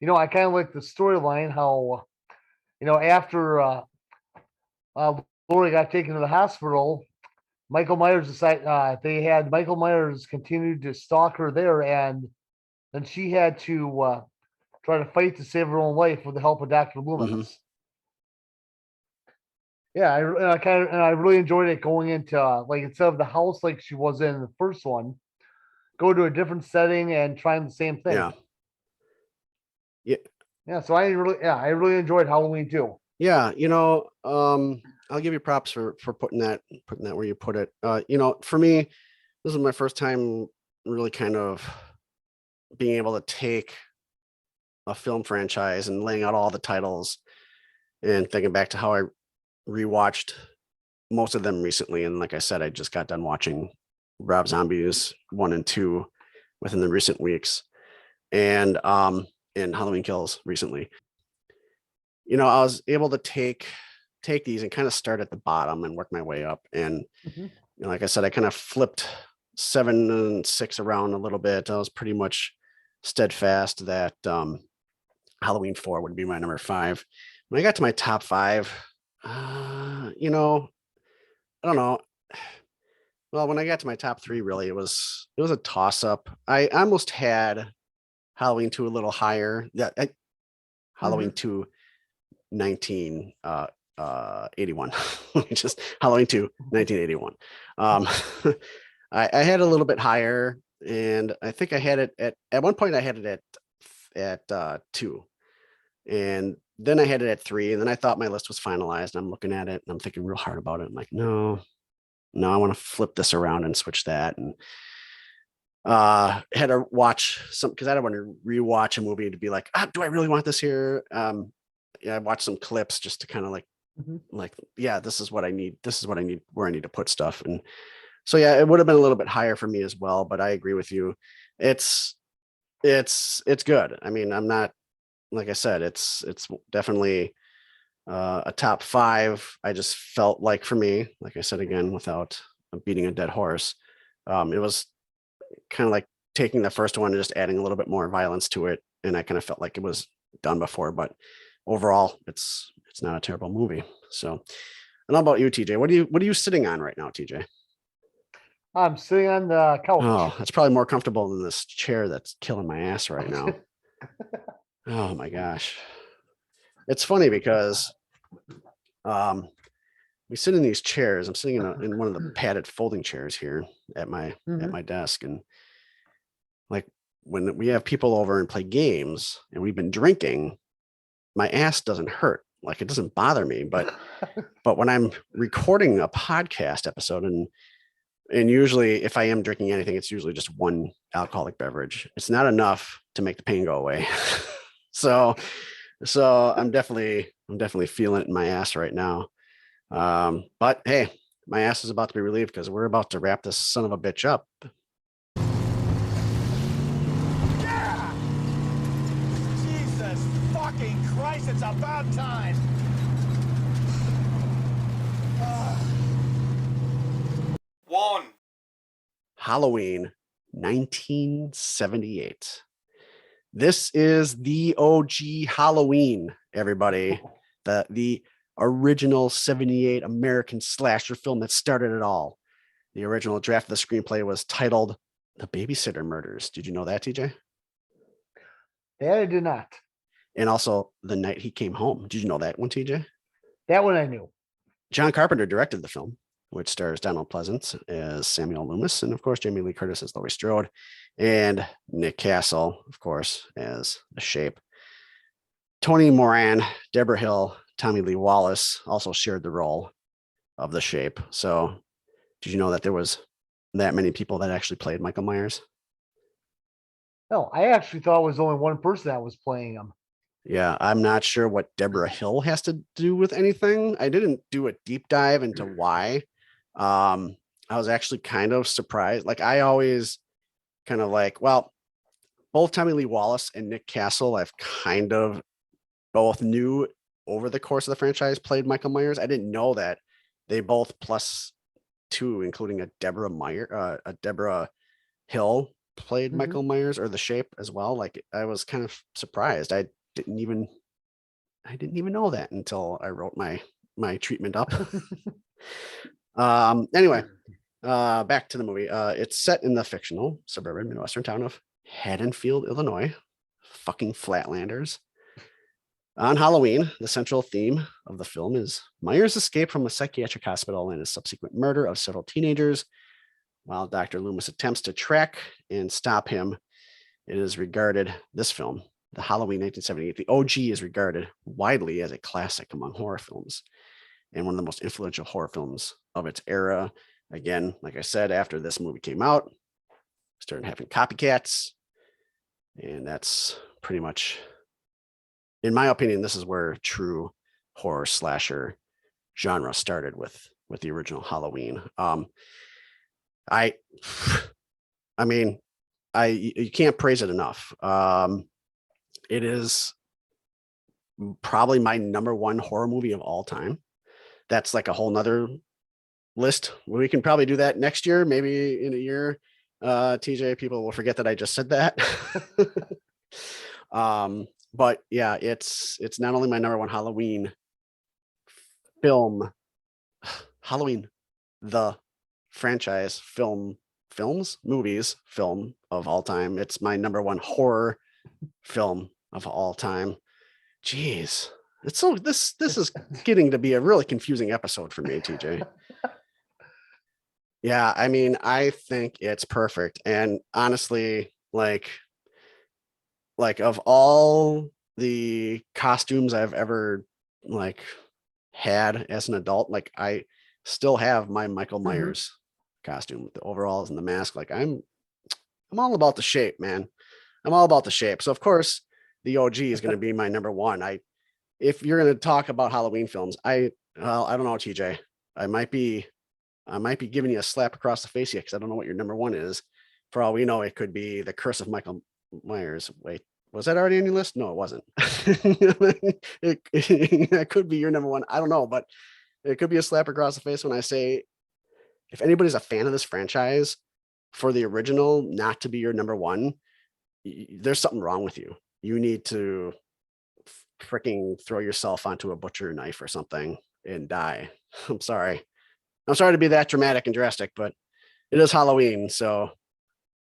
I kind of like the storyline how, after Lori got taken to the hospital, Michael Myers decided they had Michael Myers continued to stalk her there, and then she had to try to fight to save her own life with the help of Dr. Loomis. Yeah, I really enjoyed it going into like, instead of the house like she was in the first one, go to a different setting and trying the same thing. Yeah. Yeah. Yeah, so I really enjoyed Halloween 2. Yeah, I'll give you props for putting that where you put it. For me, this is my first time really kind of being able to take a film franchise and laying out all the titles and thinking back to how I rewatched most of them recently. And like I said, I just got done watching Rob Zombie's 1 and 2 within the recent weeks, and Halloween Kills recently. I was able to take these and kind of start at the bottom and work my way up. And like I said, I kind of flipped 7 and 6 around a little bit. I was pretty much steadfast that Halloween 4 would be my number 5. When I got to my top 5, I don't know. Well, when I got to my top 3, really, it was a toss up. I almost had Halloween 2 a little higher. Halloween 2 1981, just Halloween 2 1981. I had a little bit higher, and I think I had it at one point. I had it at 2, and then I had it at 3, and then I thought my list was finalized. I'm looking at it and I'm thinking real hard about it. I'm like, no, I want to flip this around and switch that. And had to watch some, because I don't want to rewatch a movie to be like, do I really want this here? Yeah, I watched some clips just to kind of like, yeah, this is what I need. This is what I need, where I need to put stuff. And so, yeah, it would have been a little bit higher for me as well, but I agree with you. It's good. I mean, I'm not, like I said, it's definitely a top 5. I just felt like, for me, like I said, again, without beating a dead horse, it was kind of like taking the first one and just adding a little bit more violence to it. And I kind of felt like it was done before, but overall, it's not a terrible movie. So, and how about you, TJ? What are you sitting on right now, TJ? I'm sitting on the couch. Oh, that's probably more comfortable than this chair that's killing my ass right now. Oh my gosh. It's funny because we sit in these chairs. I'm sitting in one of the padded folding chairs here at my desk, and like when we have people over and play games and we've been drinking, my ass doesn't hurt. Like, it doesn't bother me, but when I'm recording a podcast episode, and usually if I am drinking anything, it's usually just one alcoholic beverage. It's not enough to make the pain go away. So I'm definitely feeling it in my ass right now. But hey, my ass is about to be relieved because we're about to wrap this son of a bitch up. Jesus fucking Christ, it's about time. One. Halloween 1978. This is the OG Halloween, everybody. The original 78 American slasher film that started it all. The original draft of the screenplay was titled The Babysitter Murders. Did you know that, TJ? That I did not. And also The Night He Came Home. Did you know that one, TJ? That one I knew. John Carpenter directed the film, which stars Donald Pleasance as Samuel Loomis, and of course Jamie Lee Curtis as Laurie Strode, and Nick Castle, of course, as The Shape. Tony Moran, Deborah Hill, Tommy Lee Wallace also shared the role of The Shape. So, did you know that there was that many people that actually played Michael Myers? No, I actually thought it was only one person that was playing him. Yeah, I'm not sure what Deborah Hill has to do with anything. I didn't do a deep dive into why. I was actually kind of surprised. Like I always kind of like, well, both Tommy Lee Wallace and Nick Castle, I've kind of both knew over the course of the franchise played Michael Myers. I didn't know that they both plus two, including a Deborah Hill played Mhm. Michael Myers or The Shape as well. Like I was kind of surprised. Didn't even I didn't even know that until I wrote my treatment up. Anyway, back to the movie. It's set in the fictional suburban Midwestern town of Haddonfield, Illinois. Fucking Flatlanders. On Halloween, the central theme of the film is Myers' escape from a psychiatric hospital and his subsequent murder of several teenagers. While Dr. Loomis attempts to track and stop him, it is regarded, this film, the Halloween 1978, the OG is regarded widely as a classic among horror films and one of the most influential horror films of its era. Again, like I said, after this movie came out, started having copycats, and that's pretty much, in my opinion, this is where true horror slasher genre started with the original Halloween. I mean, you can't praise it enough. It is probably my number one horror movie of all time. That's like a whole nother list. We can probably do that next year, maybe in a year. TJ, people will forget that I just said that. But yeah, it's not only my number one Halloween film, Halloween, the franchise movies film of all time. It's my number one horror film of all time. Jeez. It's so this is getting to be a really confusing episode for me, TJ. Yeah, I mean, I think it's perfect. And honestly, like of all the costumes I've ever like had as an adult, like I still have my Michael Myers costume with the overalls and the mask. Like I'm all about the shape, man. I'm all about the shape. So of course the OG is going to be my number one. If you're going to talk about Halloween films, I don't know, TJ. I might be giving you a slap across the face here because I don't know what your number one is. For all we know, it could be The Curse of Michael Myers. Wait, was that already on your list? No, it wasn't. It could be your number one. I don't know, but it could be a slap across the face when I say, if anybody's a fan of this franchise, for the original not to be your number one, there's something wrong with you. You need to freaking throw yourself onto a butcher knife or something and die. I'm sorry to be that dramatic and drastic, but it is Halloween, so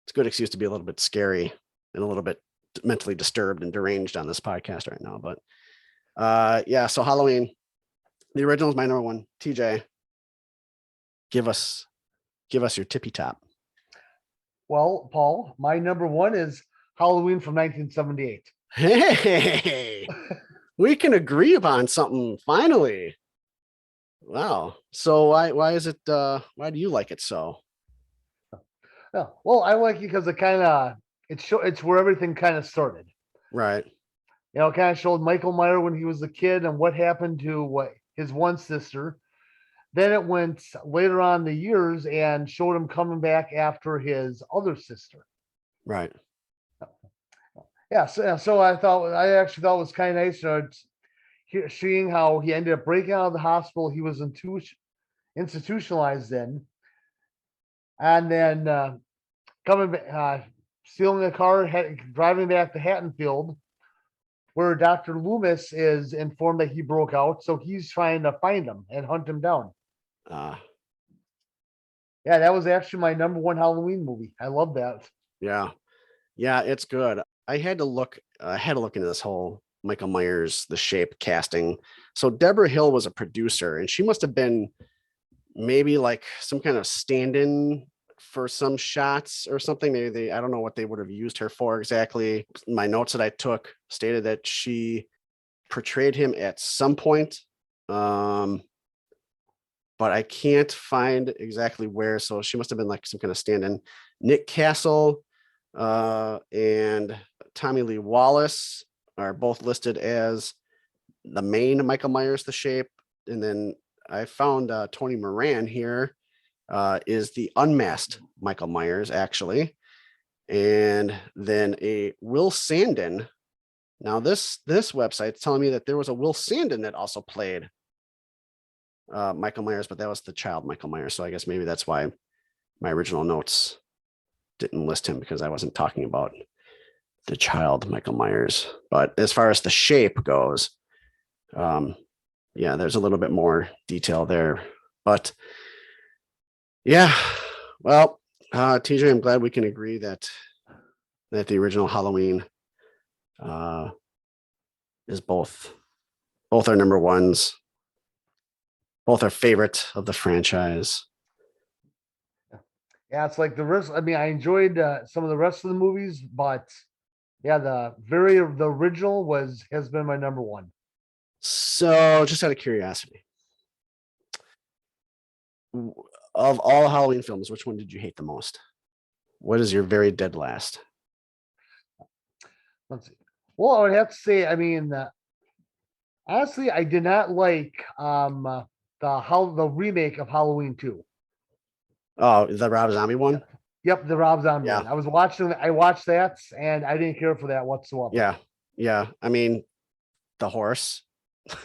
it's a good excuse to be a little bit scary and a little bit mentally disturbed and deranged on this podcast right now. But yeah, so Halloween, the original is my number one. TJ, give us your tippy top. Well, Paul, my number one is Halloween from 1978. Hey, we can agree upon something finally. Wow. So why is it why do you like it so? Yeah, well, I like it because it kind of it's where everything kind of started. Right. You know, it kind of showed Michael Myers when he was a kid and what happened to his one sister. Then it went later on the years and showed him coming back after his other sister. Right. Yeah, so I actually thought it was kind of nice seeing how he ended up breaking out of the hospital he was institutionalized in, and then coming stealing a car, driving back to Hattonfield, where Dr. Loomis is informed that he broke out, so he's trying to find him and hunt him down. Yeah, that was actually my number one Halloween movie. I love that. Yeah. Yeah, it's good. I had to look into this whole Michael Myers, the shape casting. So Deborah Hill was a producer and she must have been maybe like some kind of stand-in for some shots or something. Maybe I don't know what they would have used her for exactly. My notes that I took stated that she portrayed him at some point. But I can't find exactly where. So she must have been like some kind of stand-in. Nick Castle and Tommy Lee Wallace are both listed as the main Michael Myers, the shape. And then I found Tony Moran here is the unmasked Michael Myers, actually. And then a Will Sandin. Now this website's telling me that there was a Will Sandin that also played Michael Myers, but that was the child Michael Myers. So I guess maybe that's why my original notes didn't list him, because I wasn't talking about the child Michael Myers. But as far as the shape goes, yeah, there's a little bit more detail there. But yeah, well, TJ, I'm glad we can agree that the original Halloween is both our number ones, both our favorite of the franchise. Yeah, it's like the rest. I mean, I enjoyed some of the rest of the movies, but yeah, the original has been my number one. So, just out of curiosity, of all Halloween films, which one did you hate the most? What is your very dead last? Let's see. Well, I would have to say, I mean, honestly, I did not like the remake of Halloween 2. Oh, the Rob Zombie one? Yep, the Rob Zombie Yeah. one. I watched that and I didn't care for that whatsoever. Yeah. Yeah. I mean, the horse.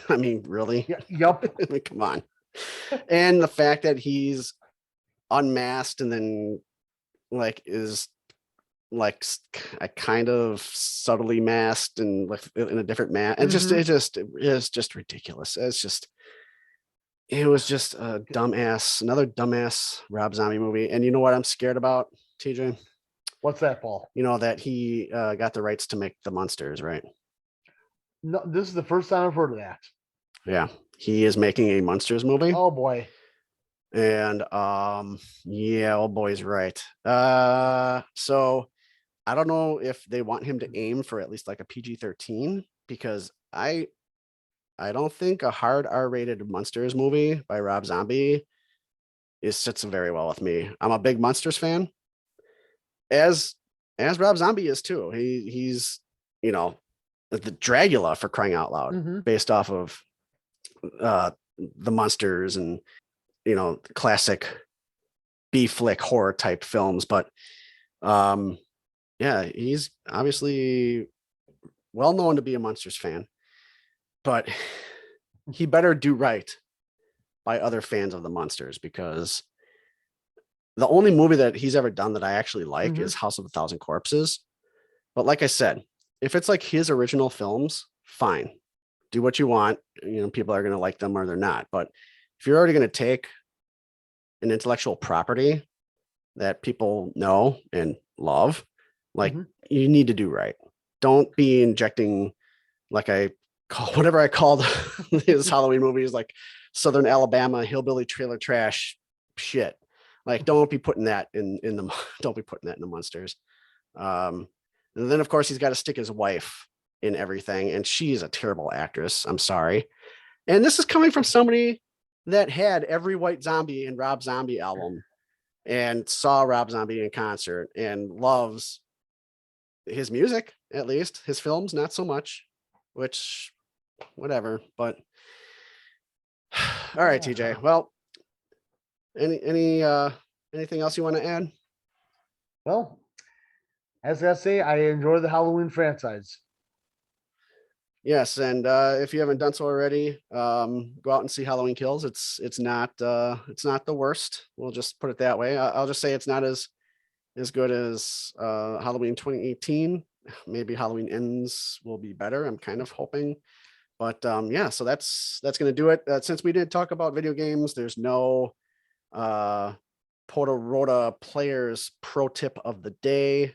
I mean, really? Yeah, yep. I mean, come on. And the fact that he's unmasked and then like is like a kind of subtly masked and like in a different mask. And it's just ridiculous. It was just a another dumbass Rob Zombie movie. And you know what I'm scared about, TJ? What's that, Paul? You know that he got the rights to make the Munsters, right? No, this is the first time I've heard of that. Yeah, he is making a Munsters movie. Oh boy. And yeah, old boy's right. So I don't know if they want him to aim for at least like a PG-13, because I don't think a hard R-rated Munsters movie by Rob Zombie sits very well with me. I'm a big Munsters fan, as Rob Zombie is too. He's you know the Dracula, for crying out loud, Mhm. based off of the Munsters and classic B flick horror type films. But yeah, he's obviously well known to be a Munsters fan, but he better do right by other fans of the Munsters, because the only movie that he's ever done that I actually like is House of a Thousand Corpses. But like I said, if it's like his original films, fine, do what you want. People are going to like them or they're not. But if you're already going to take an intellectual property that people know and love, like you need to do right. Don't be injecting, like whatever I called his Halloween movies, like Southern Alabama hillbilly trailer trash shit. Like, don't be putting that in the don't be putting that in the Munsters. And then of course he's got to stick his wife in everything, and she's a terrible actress. I'm sorry. And this is coming from somebody that had every White Zombie and Rob Zombie album and saw Rob Zombie in concert and loves his music, at least his films, not so much, which whatever. But all right, TJ. Well, anything else you want to add? Well, as I say, I enjoy the Halloween franchise. Yes, and if you haven't done so already, go out and see Halloween Kills. It's not the worst. We'll just put it that way. I'll just say it's not as good as Halloween 2018. Maybe Halloween Ends will be better. I'm kind of hoping. But yeah, so that's going to do it. Since we didn't talk about video games, there's no Rota players pro tip of the day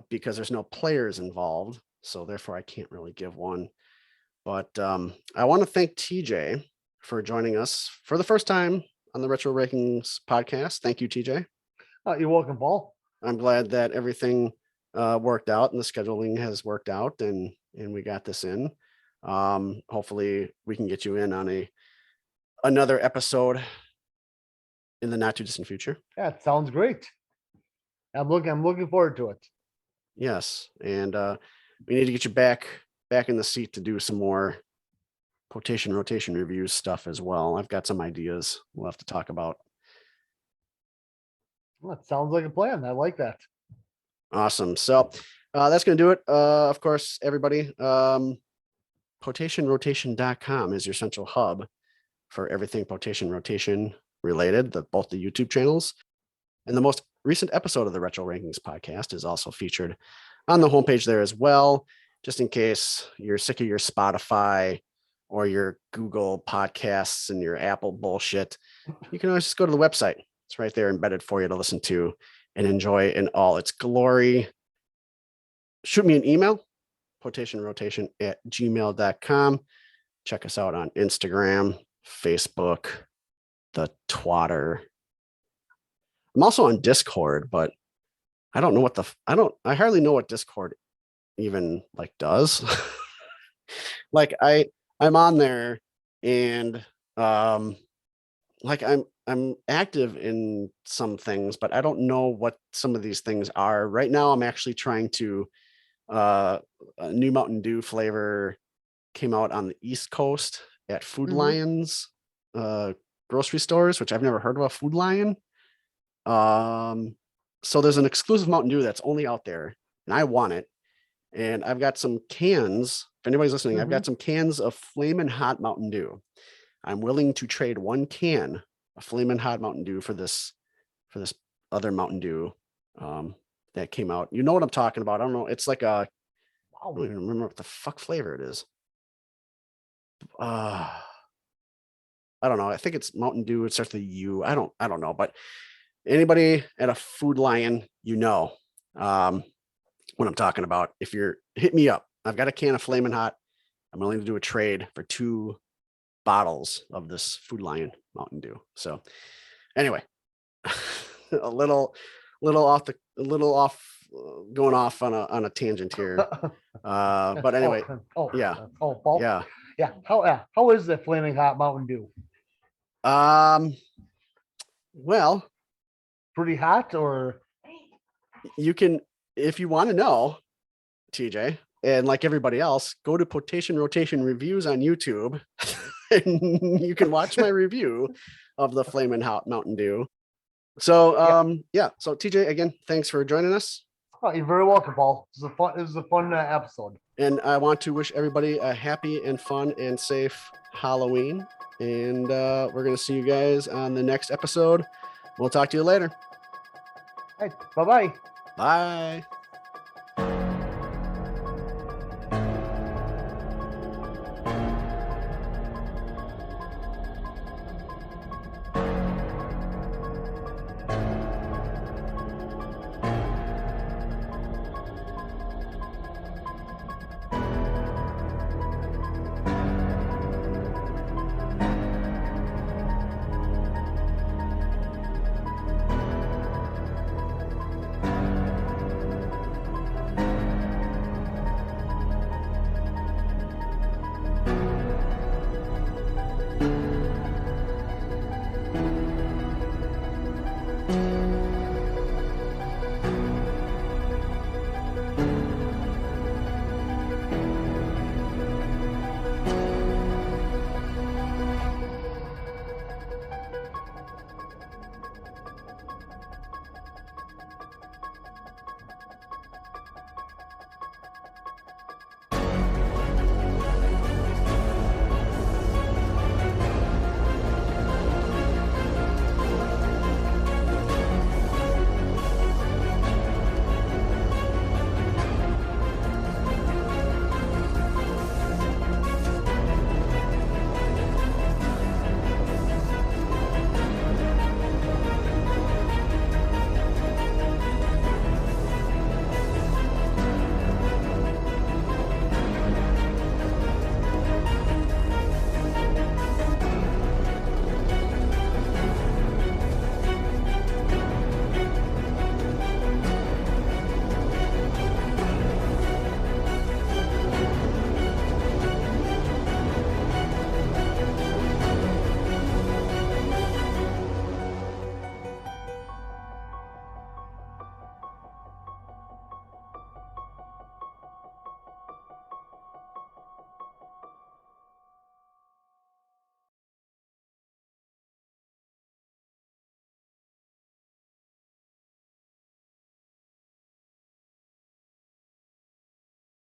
because there's no players involved. So therefore I can't really give one. But I want to thank TJ for joining us for the first time on the Retro Rankings podcast. Thank you, TJ. You're welcome, Paul. I'm glad that everything worked out and the scheduling has worked out and we got this in. Hopefully we can get you in on another episode in the not too distant future. Yeah, it sounds great. I'm looking forward to it. Yes. And we need to get you back in the seat to do some more quotation rotation reviews stuff as well. I've got some ideas we'll have to talk about. Well, that sounds like a plan. I like that. Awesome. So that's going to do it. Of course, everybody, quotationrotation.com is your central hub for everything quotation rotation related, both the YouTube channels and the most recent episode of the Retro Rankings podcast is also featured on the homepage there as well. Just in case you're sick of your Spotify or your Google podcasts and your Apple bullshit, you can always just go to the website. It's right there embedded for you to listen to and enjoy in all its glory. Shoot me an email, quotationrotation@gmail.com. Check us out on Instagram, Facebook, the Twatter. I'm also on Discord, but I don't know I hardly know what Discord even like does. Like I'm on there and like I'm active in some things, but I don't know what some of these things are. Right now I'm actually trying to a new Mountain Dew flavor came out on the East Coast at Food Lions grocery stores, which I've never heard of a Food Lion. So there's an exclusive Mountain Dew that's only out there and I want it. And I've got some cans. If anybody's listening, I've got some cans of Flamin' Hot Mountain Dew. I'm willing to trade one can of Flamin' Hot Mountain Dew for this other Mountain Dew that came out. You know what I'm talking about. I don't know. It's like I don't even remember what the fuck flavor it is. I don't know. I think it's Mountain Dew. It starts with a U. I don't know. But anybody at a Food Lion, you know what I'm talking about. If you're hit me up, I've got a can of Flamin' Hot. I'm willing to do a trade for 2 bottles of this Food Lion Mountain Dew. So anyway, a little off going off on a tangent here. But anyway, yeah. Oh, Paul. Yeah. Yeah. How is the Flaming Hot Mountain Dew? Well, Pretty hot, or you can, if you want to know, TJ, and like everybody else, go to Quotation Rotation Reviews on YouTube and you can watch my review of the Flamin' Hot Mountain Dew. So yeah. So TJ, again, thanks for joining us. Oh, you're very welcome, Paul. This is a fun episode. And I want to wish everybody a happy and fun and safe Halloween. And we're going to see you guys on the next episode. We'll talk to you later. All right, bye-bye. Bye.